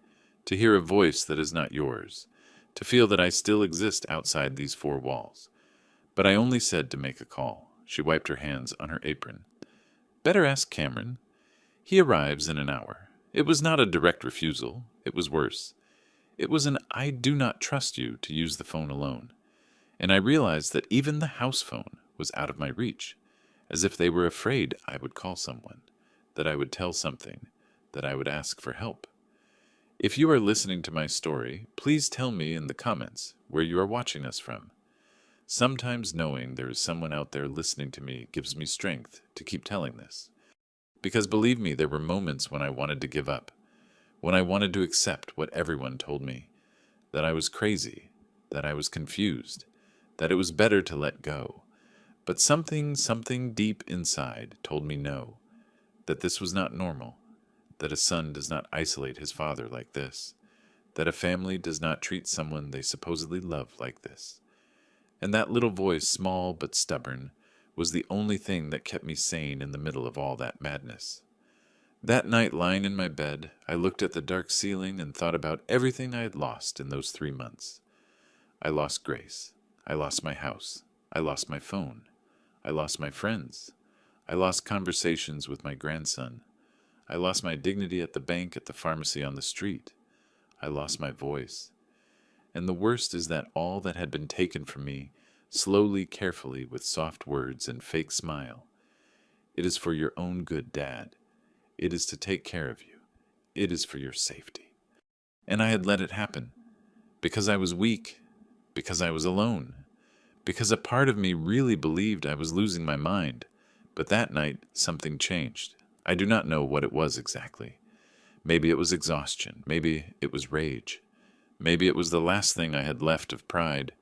To hear a voice that is not yours. To feel that I still exist outside these 4 walls. But I only said to make a call. She wiped her hands on her apron. Better ask Cameron. He arrives in an hour. It was not a direct refusal. It was worse. It was an I do not trust you to use the phone alone. And I realized that even the house phone was out of my reach, as if they were afraid I would call someone, that I would tell something, that I would ask for help. If you are listening to my story, please tell me in the comments where you are watching us from. Sometimes knowing there is someone out there listening to me gives me strength to keep telling this. Because believe me, there were moments when I wanted to give up, when I wanted to accept what everyone told me, that I was crazy, that I was confused, that it was better to let go. But something deep inside told me no, that this was not normal, that a son does not isolate his father like this, that a family does not treat someone they supposedly love like this. And that little voice, small but stubborn, was the only thing that kept me sane in the middle of all that madness. That night, lying in my bed, I looked at the dark ceiling and thought about everything I had lost in those 3 months. I lost Grace. I lost my house. I lost my phone. I lost my friends. I lost conversations with my grandson. I lost my dignity at the bank, at the pharmacy, on the street. I lost my voice. And the worst is that all that had been taken from me, slowly, carefully, with soft words and fake smile. It is for your own good, Dad. It is to take care of you. It is for your safety. And I had let it happen. Because I was weak. Because I was alone. Because a part of me really believed I was losing my mind. But that night, something changed. I do not know what it was exactly. Maybe it was exhaustion. Maybe it was rage. Maybe it was the last thing I had left of pride.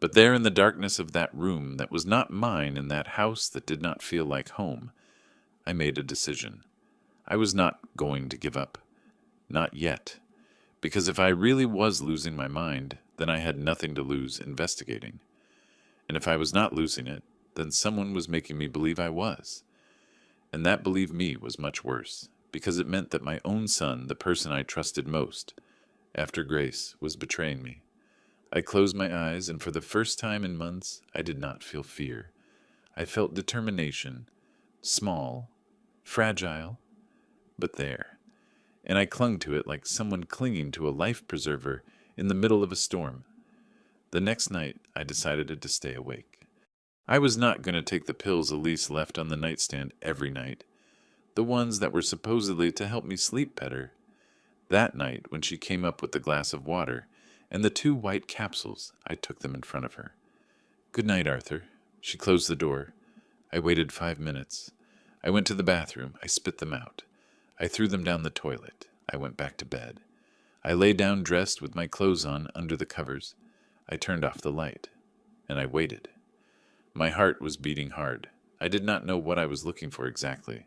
But there in the darkness of that room that was not mine, in that house that did not feel like home, I made a decision. I was not going to give up. Not yet. Because if I really was losing my mind, then I had nothing to lose investigating. And if I was not losing it, then someone was making me believe I was. And that believe me was much worse, because it meant that my own son, the person I trusted most, after Grace, was betraying me. I closed my eyes, and for the first time in months, I did not feel fear. I felt determination, small, fragile, but there. And I clung to it like someone clinging to a life preserver in the middle of a storm. The next night, I decided to stay awake. I was not going to take the pills Elise left on the nightstand every night, the ones that were supposedly to help me sleep better. That night, when she came up with the glass of water and the 2 white capsules, I took them in front of her. "Good night, Arthur." She closed the door. I waited 5 minutes. I went to the bathroom. I spit them out. I threw them down the toilet. I went back to bed. I lay down dressed with my clothes on under the covers. I turned off the light. And I waited. My heart was beating hard. I did not know what I was looking for exactly.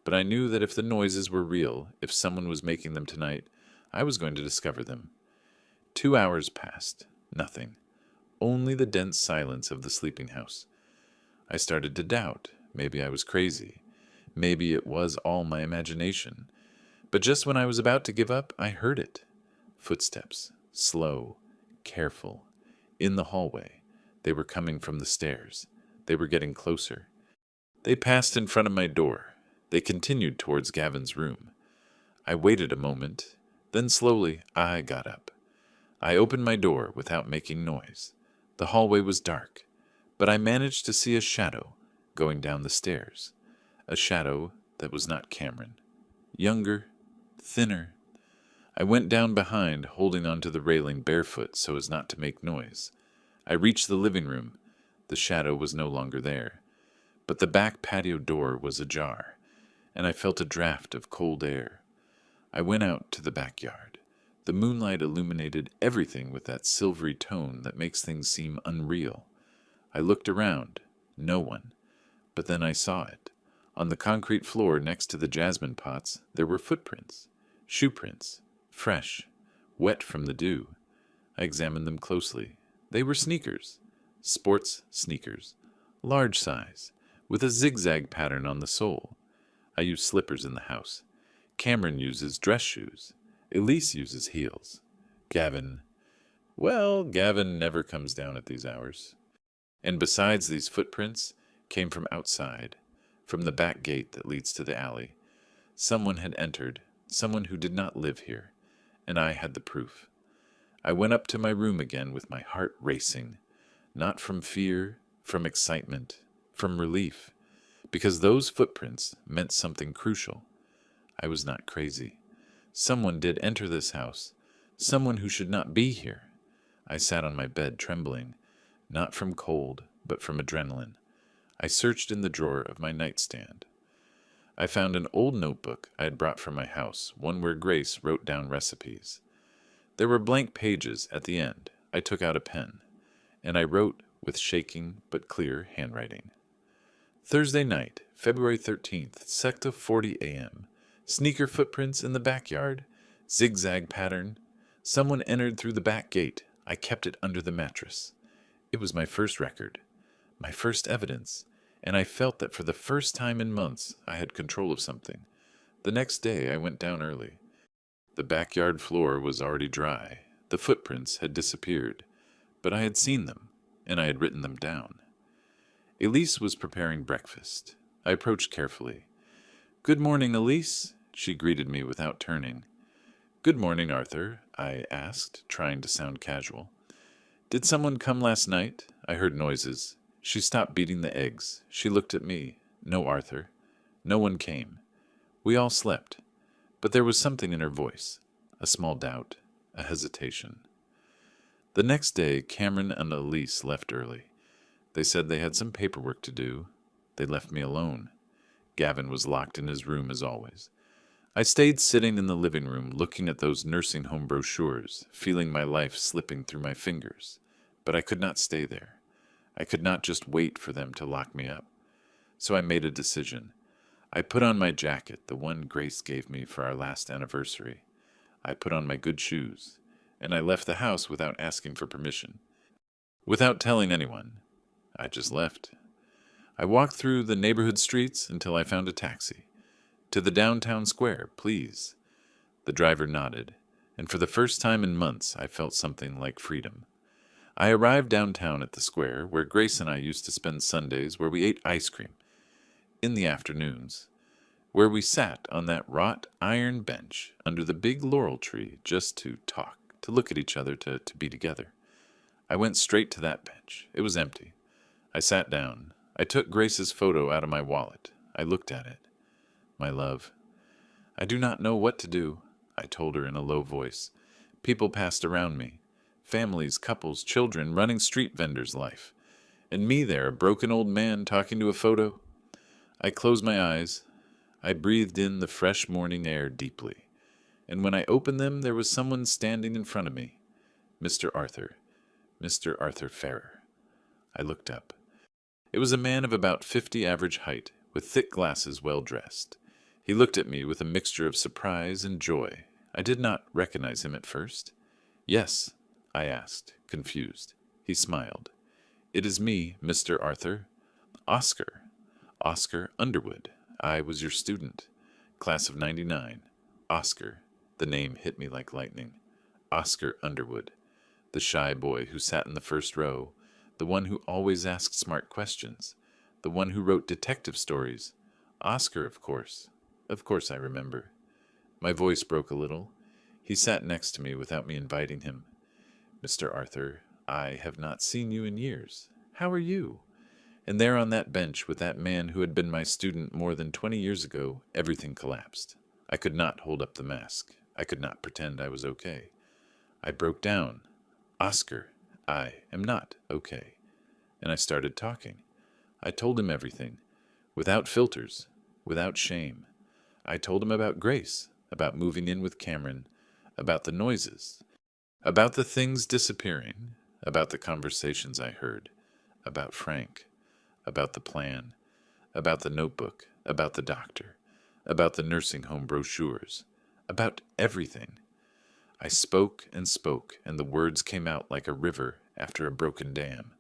But I knew that if the noises were real, if someone was making them tonight, I was going to discover them. 2 hours passed. Nothing. Only the dense silence of the sleeping house. I started to doubt. Maybe I was crazy. Maybe it was all my imagination. But just when I was about to give up, I heard it. Footsteps. Slow. Careful. In the hallway. They were coming from the stairs. They were getting closer. They passed in front of my door. They continued towards Gavin's room. I waited a moment. Then slowly, I got up. I opened my door without making noise. The hallway was dark, but I managed to see a shadow going down the stairs. A shadow that was not Cameron. Younger, thinner. I went down behind, holding onto the railing barefoot so as not to make noise. I reached the living room. The shadow was no longer there, but the back patio door was ajar, and I felt a draft of cold air. I went out to the backyard. The moonlight illuminated everything with that silvery tone that makes things seem unreal. I looked around. No one. But then I saw it. On the concrete floor next to the jasmine pots, there were footprints. Shoe prints. Fresh. Wet from the dew. I examined them closely. They were sneakers. Sports sneakers. Large size. With a zigzag pattern on the sole. I use slippers in the house. Cameron uses dress shoes. Elise uses heels. Gavin never comes down at these hours. And besides these footprints, came from outside, from the back gate that leads to the alley. Someone had entered, someone who did not live here, and I had the proof. I went up to my room again with my heart racing, not from fear, from excitement, from relief, because those footprints meant something crucial. I was not crazy. Someone did enter this house, someone who should not be here. I sat on my bed trembling, not from cold, but from adrenaline. I searched in the drawer of my nightstand. I found an old notebook I had brought from my house, one where Grace wrote down recipes. There were blank pages at the end. I took out a pen, and I wrote with shaking but clear handwriting. Thursday night, February 13th, 6:40 a.m. Sneaker footprints in the backyard. Zigzag pattern. Someone entered through the back gate. I kept it under the mattress. It was my first record, my first evidence, and I felt that for the first time in months I had control of something. The next day I went down early. The backyard floor was already dry. The footprints had disappeared, but I had seen them, and I had written them down. Elise was preparing breakfast. I approached carefully. "Good morning, Elise," she greeted me without turning. "Good morning, Arthur," I asked, trying to sound casual. "Did someone come last night?" I heard noises. She stopped beating the eggs. She looked at me. "No, Arthur. No one came. We all slept." But there was something in her voice, a small doubt, a hesitation. The next day, Cameron and Elise left early. They said they had some paperwork to do. They left me alone. Gavin was locked in his room as always. I stayed sitting in the living room, looking at those nursing home brochures, feeling my life slipping through my fingers. But I could not stay there. I could not just wait for them to lock me up. So I made a decision. I put on my jacket, the one Grace gave me for our last anniversary. I put on my good shoes, and I left the house without asking for permission. Without telling anyone. I just left. I walked through the neighborhood streets until I found a taxi. "To the downtown square, please." The driver nodded, and for the first time in months I felt something like freedom. I arrived downtown at the square, where Grace and I used to spend Sundays, where we ate ice cream in the afternoons, where we sat on that wrought iron bench under the big laurel tree just to talk, to look at each other, to be together. I went straight to that bench. It was empty. I sat down. I took Grace's photo out of my wallet. I looked at it. "My love, I do not know what to do," I told her in a low voice. People passed around me. Families, couples, children, running street vendors' life. And me there, a broken old man talking to a photo. I closed my eyes. I breathed in the fresh morning air deeply. And when I opened them, there was someone standing in front of me. Mr. Arthur Ferrer. I looked up. It was a man of about 50 average height, with thick glasses, well dressed. He looked at me with a mixture of surprise and joy. I did not recognize him at first. "Yes?" I asked, confused. He smiled. "It is me, Mr. Arthur. Oscar. Oscar Underwood. I was your student. Class of '99. Oscar." The name hit me like lightning. Oscar Underwood. The shy boy who sat in the first row. The one who always asked smart questions. The one who wrote detective stories. Oscar, of course. Of course I remember. My voice broke a little. He sat next to me without me inviting him. "Mr. Arthur, I have not seen you in years. How are you?" And there on that bench with that man who had been my student more than 20 years ago, everything collapsed. I could not hold up the mask. I could not pretend I was okay. I broke down. "Oscar, I am not okay." And I started talking. I told him everything, without filters, without shame. I told him about Grace, about moving in with Cameron, about the noises, about the things disappearing, about the conversations I heard, about Frank, about the plan, about the notebook, about the doctor, about the nursing home brochures, about everything. I spoke, and the words came out like a river after a broken dam.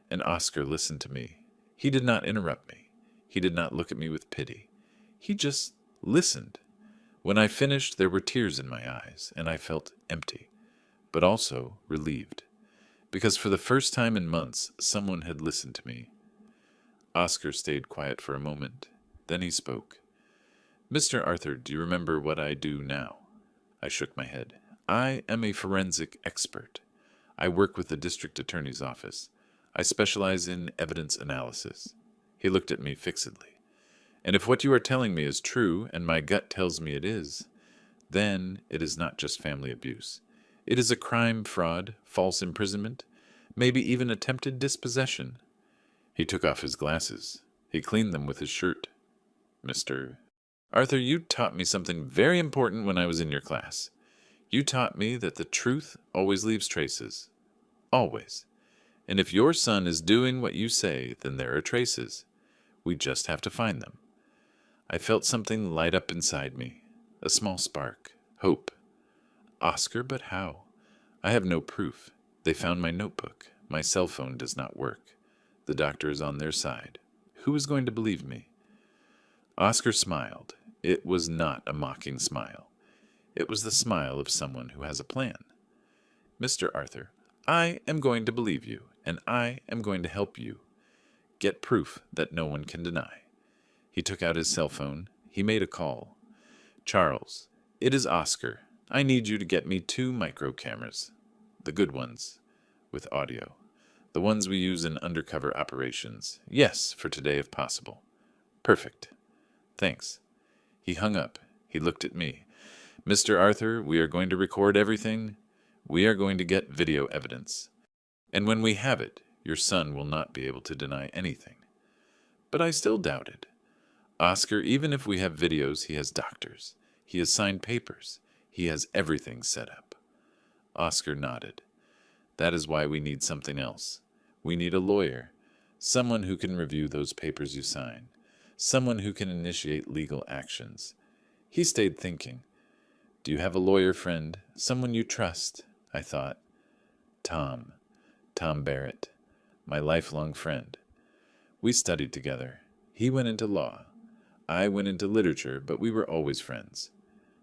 And Oscar listened to me. He did not interrupt me. He did not look at me with pity. He just listened. When I finished, there were tears in my eyes, and I felt empty, but also relieved, because for the first time in months, someone had listened to me. Oscar stayed quiet for a moment. Then he spoke. "Mr. Arthur, do you remember what I do now?" I shook my head. "I am a forensic expert. I work with the district attorney's office. I specialize in evidence analysis." He looked at me fixedly. "And if what you are telling me is true, and my gut tells me it is, then it is not just family abuse. It is a crime, fraud, false imprisonment, maybe even attempted dispossession." He took off his glasses. He cleaned them with his shirt. "Mr. Arthur, you taught me something very important when I was in your class. You taught me that the truth always leaves traces. Always. And if your son is doing what you say, then there are traces. We just have to find them." I felt something light up inside me. A small spark. Hope. "Oscar, but how? I have no proof. They found my notebook. My cell phone does not work. The doctor is on their side. Who is going to believe me? Oscar smiled. It was not a mocking smile. It was the smile of someone who has a plan. Mr. Arthur, I am going to believe you, and I am going to help you get proof that no one can deny. He took out his cell phone. He made a call. Charles, it is Oscar. I need you to get me 2 micro cameras. The good ones, with audio. The ones we use in undercover operations. Yes, for today if possible. Perfect. Thanks. He hung up. He looked at me. Mr. Arthur, we are going to record everything. We are going to get video evidence. And when we have it, your son will not be able to deny anything. But I still doubted. Oscar, even if we have videos, he has doctors. He has signed papers. He has everything set up. Oscar nodded. That is why we need something else. We need a lawyer. Someone who can review those papers you sign. Someone who can initiate legal actions. He stayed thinking. Do you have a lawyer friend? Someone you trust? I thought. Tom Barrett, my lifelong friend. We studied together. He went into law. I went into literature, but we were always friends,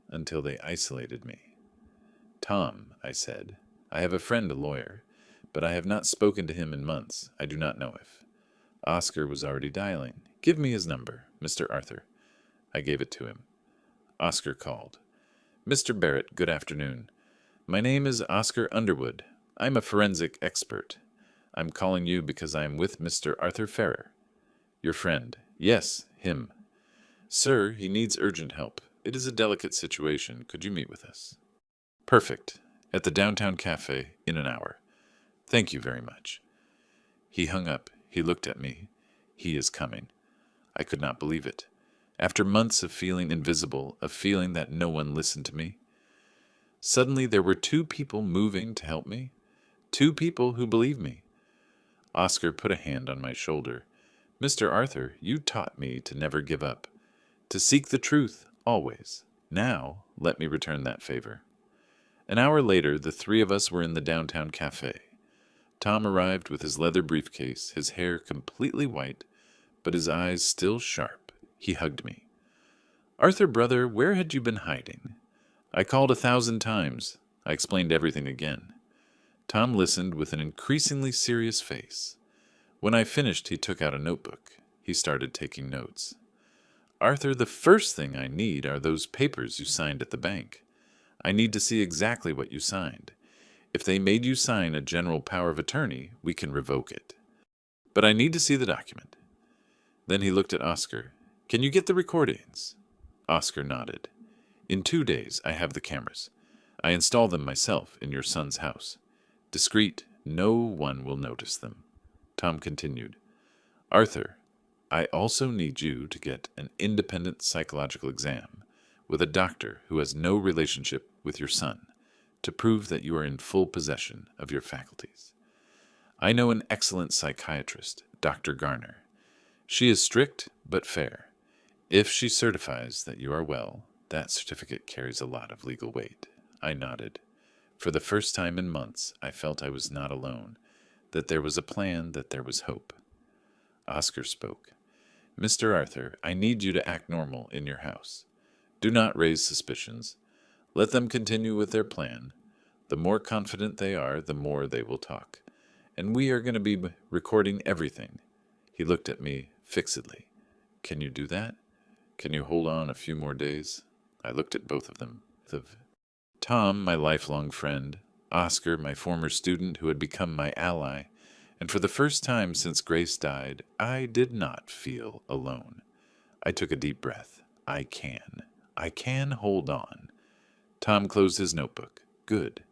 until they isolated me. Tom, I said, I have a friend, a lawyer, but I have not spoken to him in months. I do not know if. Oscar was already dialing. Give me his number, Mr. Arthur. I gave it to him. Oscar called. Mr. Barrett, good afternoon. My name is Oscar Underwood. I'm a forensic expert. I'm calling you because I am with Mr. Arthur Ferrer. Your friend. Yes, him. Sir, he needs urgent help. It is a delicate situation. Could you meet with us? Perfect. At the downtown cafe in an hour. Thank you very much. He hung up. He looked at me. He is coming. I could not believe it. After months of feeling invisible, of feeling that no one listened to me, suddenly there were 2 people moving to help me. 2 people who believed me. Oscar put a hand on my shoulder. Mr. Arthur, you taught me to never give up, to seek the truth always. Now, let me return that favor. An hour later, the 3 of us were in the downtown cafe. Tom arrived with his leather briefcase, his hair completely white, but his eyes still sharp. He hugged me. Arthur, brother, where had you been hiding? I called 1,000 times. I explained everything again. Tom listened with an increasingly serious face. When I finished, he took out a notebook. He started taking notes. Arthur, the first thing I need are those papers you signed at the bank. I need to see exactly what you signed. If they made you sign a general power of attorney, we can revoke it. But I need to see the document. Then he looked at Oscar. Can you get the recordings? Oscar nodded. In 2 days, I have the cameras. I install them myself in your son's house. Discreet, no one will notice them. Tom continued. Arthur, I also need you to get an independent psychological exam with a doctor who has no relationship with your son to prove that you are in full possession of your faculties. I know an excellent psychiatrist, Dr. Garner. She is strict but fair. If she certifies that you are well, that certificate carries a lot of legal weight. I nodded. For the first time in months, I felt I was not alone, that there was a plan, that there was hope. Oscar spoke. Mr. Arthur, I need you to act normal in your house. Do not raise suspicions. Let them continue with their plan. The more confident they are, the more they will talk. And we are going to be recording everything. He looked at me fixedly. Can you do that? Can you hold on a few more days? I looked at both of them. Tom, my lifelong friend, Oscar, my former student who had become my ally, and for the first time since Grace died, I did not feel alone. I took a deep breath. I can hold on. Tom closed his notebook. Good.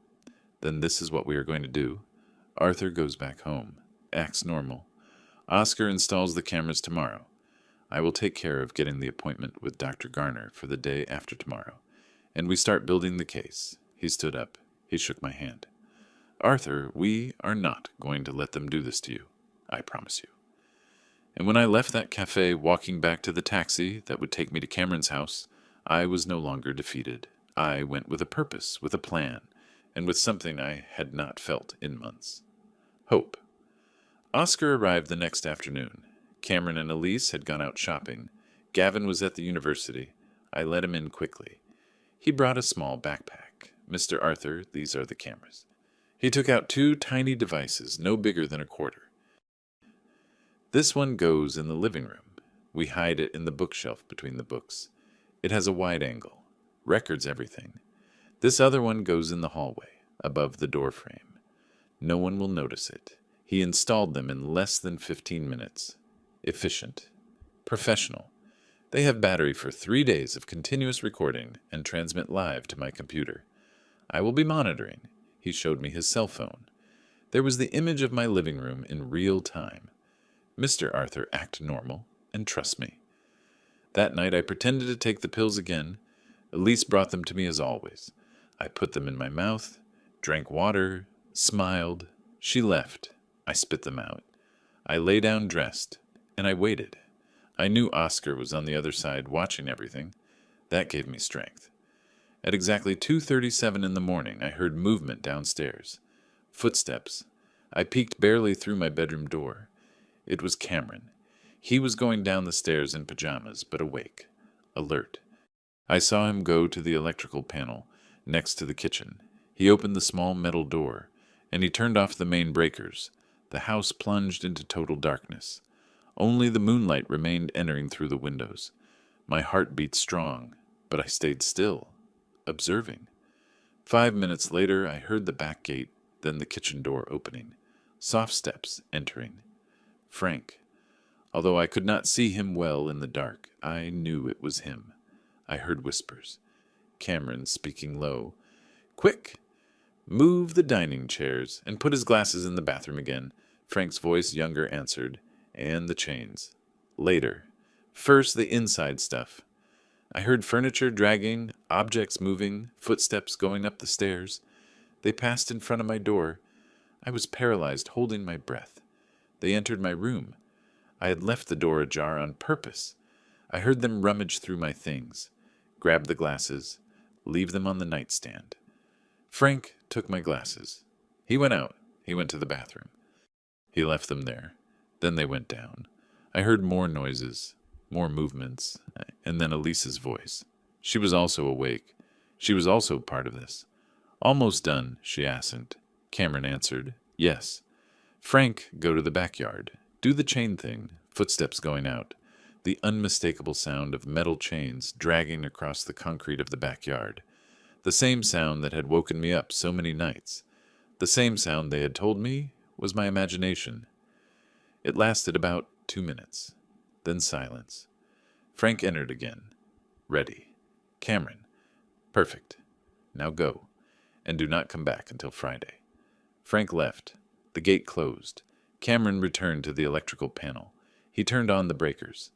Then this is what we are going to do. Arthur goes back home, acts normal. Oscar installs the cameras tomorrow. I will take care of getting the appointment with Dr. Garner for the day after tomorrow. And we start building the case. He stood up. He shook my hand. Arthur, we are not going to let them do this to you. I promise you. And when I left that cafe, walking back to the taxi that would take me to Cameron's house, I was no longer defeated. I went with a purpose, with a plan, and with something I had not felt in months. Hope. Oscar arrived the next afternoon. Cameron and Elise had gone out shopping. Gavin was at the university. I let him in quickly. He brought a small backpack. Mr. Arthur, these are the cameras. He took out two tiny devices, no bigger than a quarter. This one goes in the living room. We hide it in the bookshelf between the books. It has a wide angle. Records everything. This other one goes in the hallway, above the door frame. No one will notice it. He installed them in less than 15 minutes. Efficient. Professional. They have battery for 3 days of continuous recording and transmit live to my computer. I will be monitoring. He showed me his cell phone. There was the image of my living room in real time. Mr. Arthur, act normal and trust me. That night I pretended to take the pills again. Elise brought them to me as always. I put them in my mouth, drank water, smiled. She left. I spit them out. I lay down dressed, and I waited. I knew Oscar was on the other side watching everything. That gave me strength. At exactly 2:37 in the morning, I heard movement downstairs. Footsteps. I peeked barely through my bedroom door. It was Cameron. He was going down the stairs in pajamas, but awake, alert. I saw him go to the electrical panel next to the kitchen. He opened the small metal door, and he turned off the main breakers. The house plunged into total darkness. Only the moonlight remained entering through the windows. My heart beat strong, but I stayed still, observing. 5 minutes later, I heard the back gate, then the kitchen door opening. Soft steps entering. Frank. Although I could not see him well in the dark, I knew it was him. I heard whispers. Cameron speaking low. "Quick! Move the dining chairs and put his glasses in the bathroom again." Frank's voice, younger, answered. "And the chains. Later. First, the inside stuff." I heard furniture dragging, objects moving, footsteps going up the stairs. They passed in front of my door. I was paralyzed, holding my breath. They entered my room. I had left the door ajar on purpose. I heard them rummage through my things, grab the glasses, leave them on the nightstand. Frank took my glasses. He went out. He went to the bathroom. He left them there. Then they went down. I heard more noises, more movements, and then Elise's voice. She was also awake. She was also part of this. "Almost done," she asked. Cameron answered, "Yes." "Frank, go to the backyard. Do the chain thing." Footsteps going out. The unmistakable sound of metal chains dragging across the concrete of the backyard. The same sound that had woken me up so many nights. The same sound they had told me was my imagination. It lasted about 2 minutes. Then silence. Frank entered again. "Ready." "Cameron." "Perfect. Now go. And do not come back until Friday." Frank left. The gate closed. Cameron returned to the electrical panel. He turned on the breakers.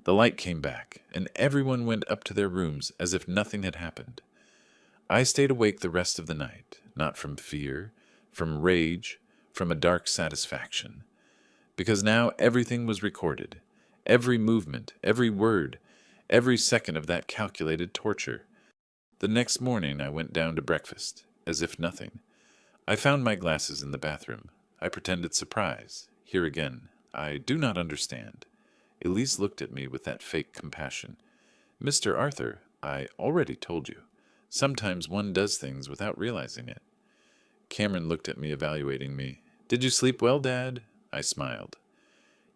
The light came back, and everyone went up to their rooms as if nothing had happened. I stayed awake the rest of the night, not from fear, from rage, from a dark satisfaction. Because now everything was recorded. Every movement, every word, every second of that calculated torture. The next morning I went down to breakfast, as if nothing. I found my glasses in the bathroom. I pretended surprise. Here again, I do not understand. Elise looked at me with that fake compassion. "Mr. Arthur, I already told you. Sometimes one does things without realizing it." Cameron looked at me, evaluating me. "Did you sleep well, Dad?" I smiled.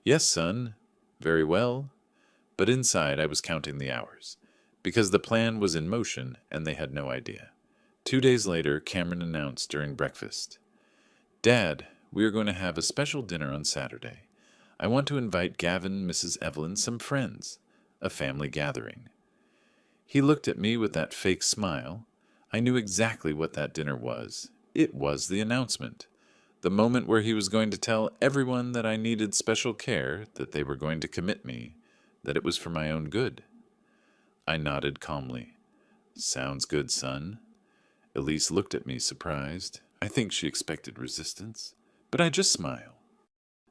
"Yes, son. Very well." But inside I was counting the hours, because the plan was in motion and they had no idea. 2 days later, Cameron announced during breakfast, "Dad, we are going to have a special dinner on Saturday. I want to invite Gavin, Mrs. Evelyn, some friends. A family gathering." He looked at me with that fake smile. I knew exactly what that dinner was. It was the announcement. The moment where he was going to tell everyone that I needed special care, that they were going to commit me, that it was for my own good. I nodded calmly. "Sounds good, son." Elise looked at me surprised. I think she expected resistance, but I just smiled.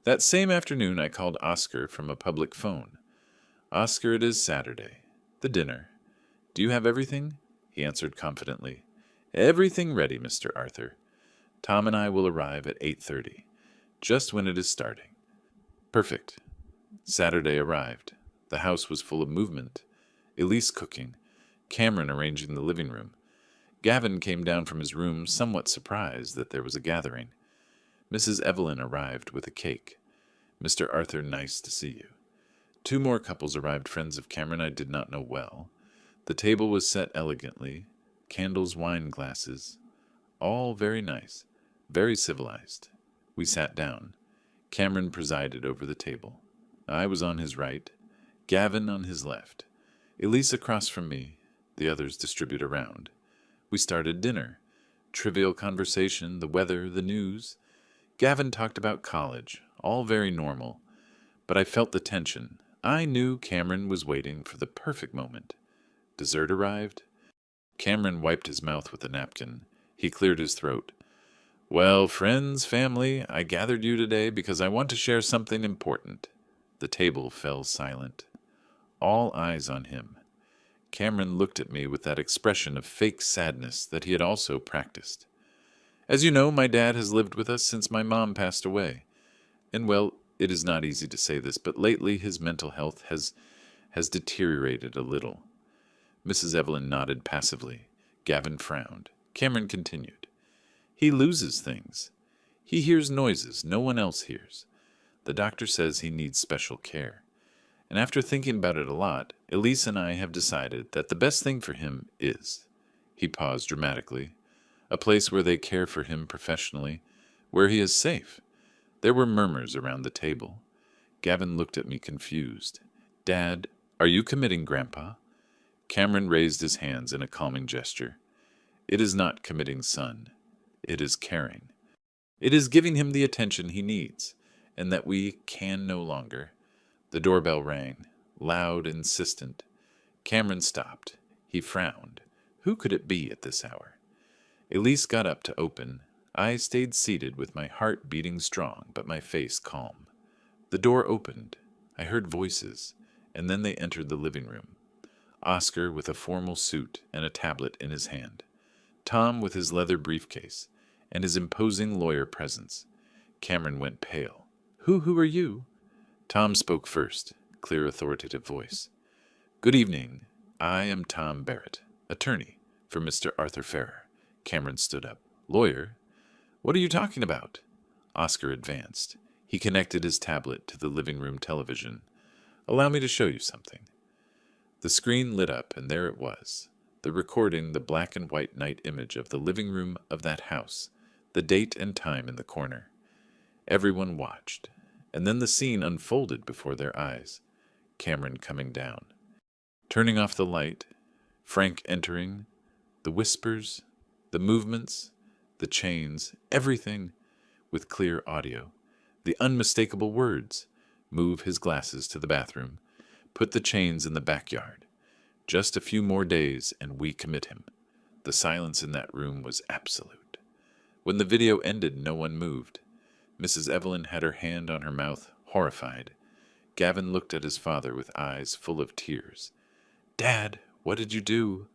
That same afternoon I called Oscar from a public phone. "Oscar, it is Saturday. The dinner. Do you have everything?" He answered confidently. "Everything ready, Mr. Arthur. Tom and I will arrive at 8:30, just when it is starting." "Perfect. Saturday arrived. The house was full of movement. Elise cooking, Cameron arranging the living room. Gavin came down from his room somewhat surprised that there was a gathering. Mrs. Evelyn arrived with a cake. Mr. Arthur, nice to see you. Two more couples arrived, friends of Cameron I did not know well. The table was set elegantly, candles, wine glasses, all very nice, very civilized. We sat down. Cameron presided over the table. I was on his right, Gavin on his left, Elise across from me, the others distribute around. We started dinner. Trivial conversation, the weather, the news. Gavin talked about college, all very normal. But I felt the tension. I knew Cameron was waiting for the perfect moment. Dessert arrived. Cameron wiped his mouth with a napkin. He cleared his throat. Well, friends, family, I gathered you today because I want to share something important. The table fell silent. All eyes on him. Cameron looked at me with that expression of fake sadness that he had also practiced. As you know, my dad has lived with us since my mom passed away. And well, it is not easy to say this, but lately his mental health has deteriorated a little. Mrs. Evelyn nodded passively. Gavin frowned. Cameron continued. He loses things. He hears noises no one else hears. The doctor says he needs special care. And after thinking about it a lot, Elise and I have decided that the best thing for him is, he paused dramatically, a place where they care for him professionally, where he is safe. There were murmurs around the table. Gavin looked at me confused. Dad, are you committing Grandpa? Cameron raised his hands in a calming gesture. It is not committing, son. It is caring. It is giving him the attention he needs, and that we can no longer. The doorbell rang, loud, insistent. Cameron stopped. He frowned. Who could it be at this hour? Elise got up to open. I stayed seated with my heart beating strong, but my face calm. The door opened. I heard voices, and then they entered the living room. Oscar with a formal suit and a tablet in his hand. Tom with his leather briefcase and his imposing lawyer presence. Cameron went pale. Who are you? Tom spoke first, clear authoritative voice. Good evening. I am Tom Barrett, attorney for Mr. Arthur Ferrer. Cameron stood up. Lawyer? What are you talking about? Oscar advanced. He connected his tablet to the living room television. Allow me to show you something. The screen lit up, and there it was. The recording, the black and white night image of the living room of that house, the date and time in the corner. Everyone watched, and then the scene unfolded before their eyes. Cameron coming down. Turning off the light, Frank entering, the whispers, the movements, the chains, everything, with clear audio. The unmistakable words. Move his glasses to the bathroom. Put the chains in the backyard. Just a few more days and we commit him. The silence in that room was absolute. When the video ended, no one moved. Mrs. Evelyn had her hand on her mouth, horrified. Gavin looked at his father with eyes full of tears. Dad, what did you do?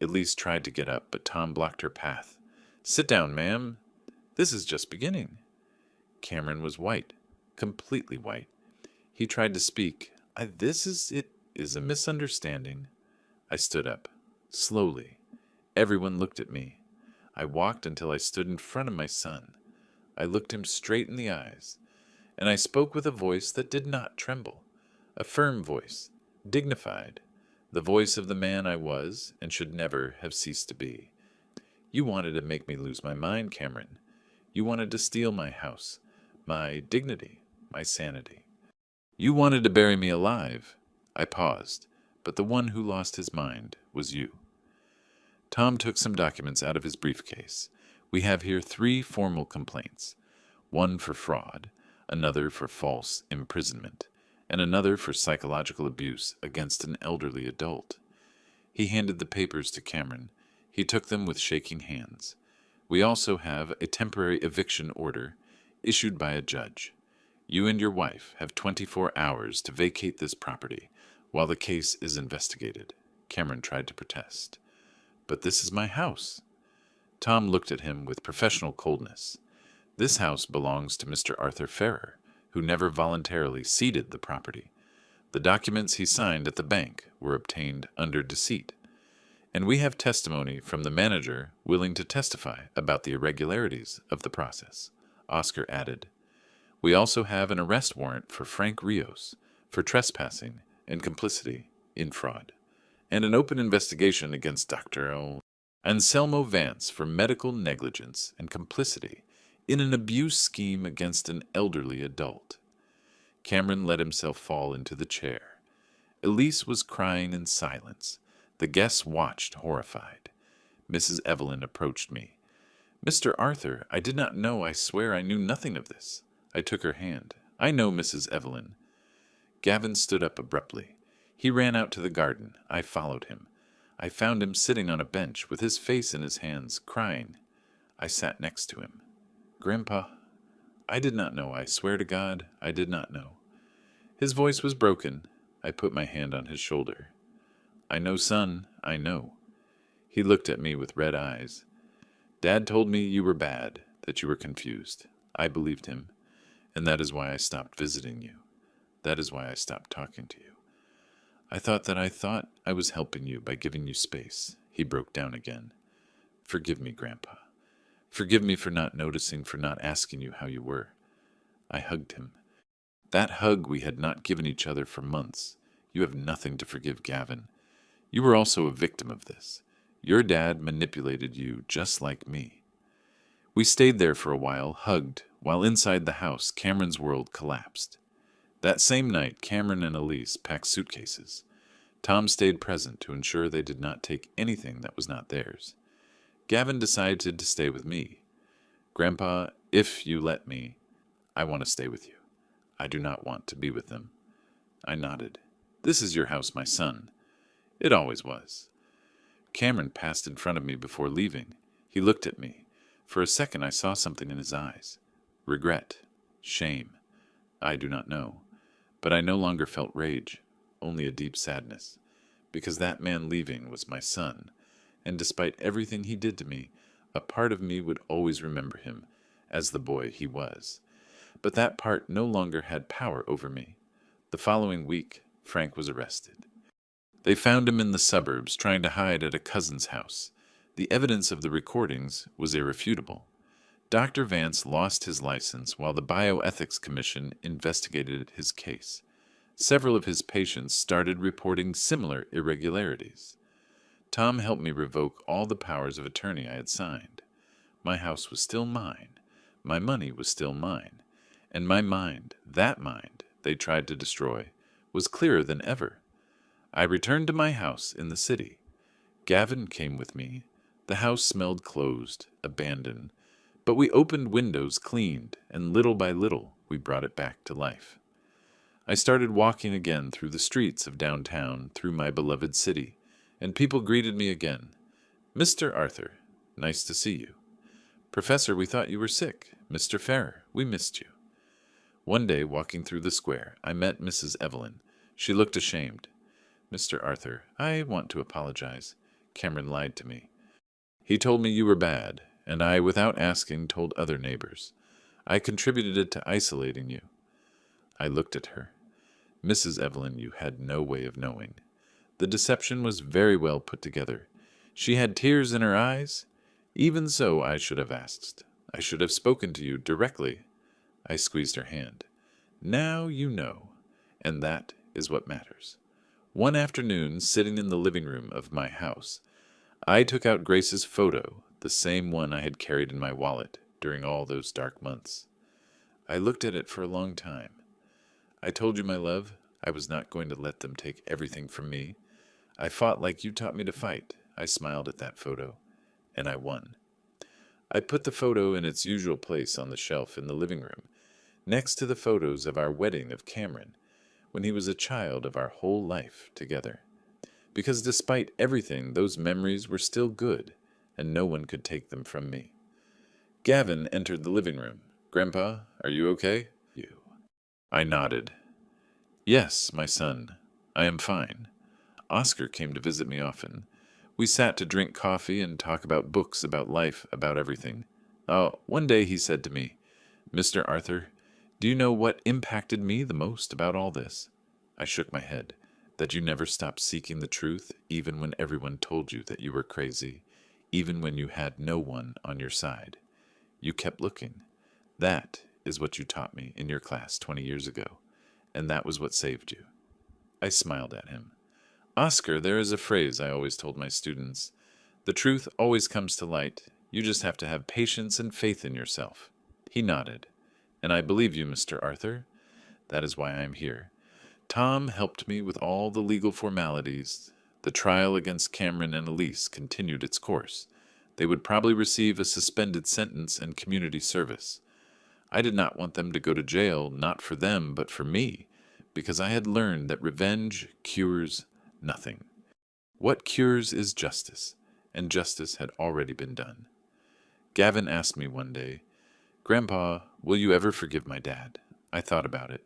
Elise tried to get up, but Tom blocked her path. Sit down, ma'am. This is just beginning. Cameron was white, completely white. He tried to speak. It is a misunderstanding. I stood up, slowly. Everyone looked at me. I walked until I stood in front of my son. I looked him straight in the eyes, and I spoke with a voice that did not tremble, a firm voice, dignified, the voice of the man I was and should never have ceased to be. You wanted to make me lose my mind, Cameron. You wanted to steal my house, my dignity, my sanity. You wanted to bury me alive. I paused, but the one who lost his mind was you. Tom took some documents out of his briefcase. We have here 3 formal complaints, one for fraud, another for false imprisonment, and another for psychological abuse against an elderly adult. He handed the papers to Cameron. He took them with shaking hands. We also have a temporary eviction order issued by a judge. You and your wife have 24 hours to vacate this property while the case is investigated. Cameron tried to protest. But this is my house. Tom looked at him with professional coldness. This house belongs to Mr. Arthur Ferrer, who never voluntarily ceded the property. The documents he signed at the bank were obtained under deceit. And we have testimony from the manager willing to testify about the irregularities of the process, Oscar added. We also have an arrest warrant for Frank Rios for trespassing and complicity in fraud, and an open investigation against Dr. Anselmo Vance for medical negligence and complicity in an abuse scheme against an elderly adult. Cameron let himself fall into the chair. Elise was crying in silence. The guests watched, horrified. Mrs. Evelyn approached me. Mr. Arthur, I did not know. I swear I knew nothing of this. I took her hand. I know, Mrs. Evelyn. Gavin stood up abruptly. He ran out to the garden. I followed him. I found him sitting on a bench with his face in his hands, crying. I sat next to him. Grandpa, I did not know. I swear to God, I did not know. His voice was broken. I put my hand on his shoulder. I know, son, I know. He looked at me with red eyes. Dad told me you were bad, that you were confused. I believed him, and that is why I stopped visiting you. That is why I stopped talking to you. I thought I was helping you by giving you space. He broke down again. Forgive me, Grandpa. Forgive me for not noticing, for not asking you how you were. I hugged him. That hug we had not given each other for months. You have nothing to forgive, Gavin. You were also a victim of this. Your dad manipulated you just like me. We stayed there for a while, hugged, while inside the house, Cameron's world collapsed. That same night, Cameron and Elise packed suitcases. Tom stayed present to ensure they did not take anything that was not theirs. Gavin decided to stay with me. Grandpa, if you let me, I want to stay with you. I do not want to be with them. I nodded. This is your house, my son. It always was. Cameron passed in front of me before leaving. He looked at me. For a second I saw something in his eyes. Regret. Shame. I do not know. But I no longer felt rage, only a deep sadness. Because that man leaving was my son, and despite everything he did to me, a part of me would always remember him as the boy he was. But that part no longer had power over me. The following week, Frank was arrested. They found him in the suburbs, trying to hide at a cousin's house. The evidence of the recordings was irrefutable. Dr. Vance lost his license while the Bioethics Commission investigated his case. Several of his patients started reporting similar irregularities. Tom helped me revoke all the powers of attorney I had signed. My house was still mine. My money was still mine. And my mind, that mind they tried to destroy, was clearer than ever. I returned to my house in the city. Gavin came with me. The house smelled closed, abandoned, but we opened windows, cleaned, and little by little we brought it back to life. I started walking again through the streets of downtown, through my beloved city, and people greeted me again. Mr. Arthur, nice to see you. Professor, we thought you were sick. Mr. Ferrer, we missed you. One day, walking through the square, I met Mrs. Evelyn. She looked ashamed. Mr. Arthur, I want to apologize. Cameron lied to me. He told me you were bad, and I, without asking, told other neighbors. I contributed to isolating you. I looked at her. Mrs. Evelyn, you had no way of knowing. The deception was very well put together. She had tears in her eyes. Even so, I should have asked. I should have spoken to you directly. I squeezed her hand. Now you know, and that is what matters. One afternoon, sitting in the living room of my house, I took out Grace's photo, the same one I had carried in my wallet during all those dark months. I looked at it for a long time. I told you, my love, I was not going to let them take everything from me. I fought like you taught me to fight. I smiled at that photo, and I won. I put the photo in its usual place on the shelf in the living room, next to the photos of our wedding of Cameron, when he was a child, of our whole life together. Because despite everything, those memories were still good, and no one could take them from me. Gavin entered the living room. Grandpa, are you okay? You. I nodded. Yes, my son, I am fine. Oscar came to visit me often. We sat to drink coffee and talk about books, about life, about everything. One day he said to me, Mr. Arthur, Do you know what impacted me the most about all this? I shook my head. That you never stopped seeking the truth, even when everyone told you that you were crazy, even when you had no one on your side. You kept looking. That is what you taught me in your class 20 years ago, and that was what saved you. I smiled at him. Oscar, there is a phrase I always told my students. The truth always comes to light. You just have to have patience and faith in yourself. He nodded. And I believe you, Mr. Arthur. That is why I am here. Tom helped me with all the legal formalities. The trial against Cameron and Elise continued its course. They would probably receive a suspended sentence and community service. I did not want them to go to jail, not for them, but for me, because I had learned that revenge cures nothing. What cures is justice, and justice had already been done. Gavin asked me one day, Grandpa, will you ever forgive my dad? I thought about it.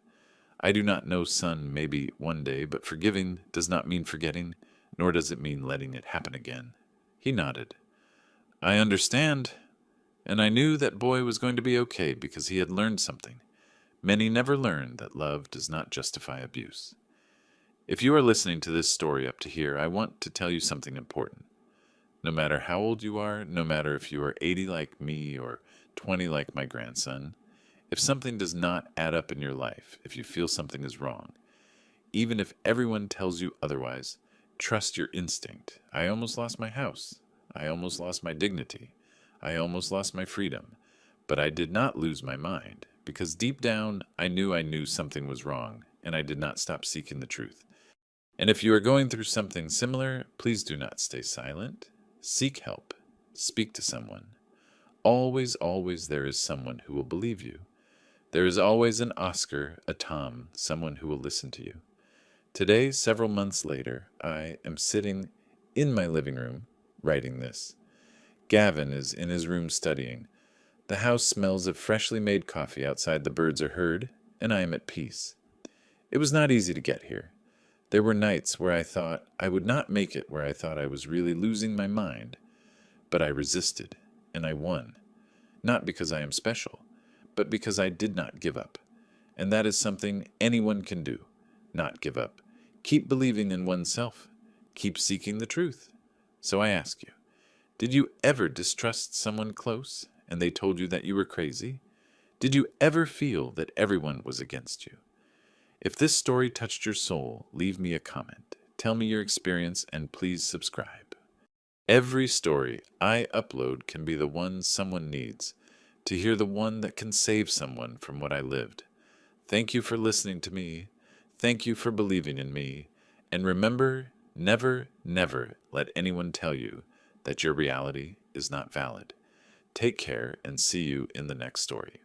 I do not know, son, maybe one day, but forgiving does not mean forgetting, nor does it mean letting it happen again. He nodded. I understand, and I knew that boy was going to be okay because he had learned something. Many never learn that love does not justify abuse. If you are listening to this story up to here, I want to tell you something important. No matter how old you are, no matter if you are 80 like me or 20 like my grandson, if something does not add up in your life, if you feel something is wrong, even if everyone tells you otherwise, trust your instinct. I almost lost my house. I almost lost my dignity. I almost lost my freedom. But I did not lose my mind, because deep down I knew something was wrong, and I did not stop seeking the truth. And if you are going through something similar, please do not stay silent. Seek help. Speak to someone. Always, always there is someone who will believe you. There is always an Oscar, a Tom, someone who will listen to you. Today, several months later, I am sitting in my living room writing this. Gavin is in his room studying. The house smells of freshly made coffee outside, the birds are heard, and I am at peace. It was not easy to get here. There were nights where I thought I would not make it, where I thought I was really losing my mind. But I resisted, and I won. Not because I am special, but because I did not give up. And that is something anyone can do, not give up. Keep believing in oneself. Keep seeking the truth. So I ask you, did you ever distrust someone close and they told you that you were crazy? Did you ever feel that everyone was against you? If this story touched your soul, leave me a comment. Tell me your experience and please subscribe. Every story I upload can be the one someone needs, to hear the one that can save someone from what I lived. Thank you for listening to me. Thank you for believing in me. And remember, never, never let anyone tell you that your reality is not valid. Take care and see you in the next story.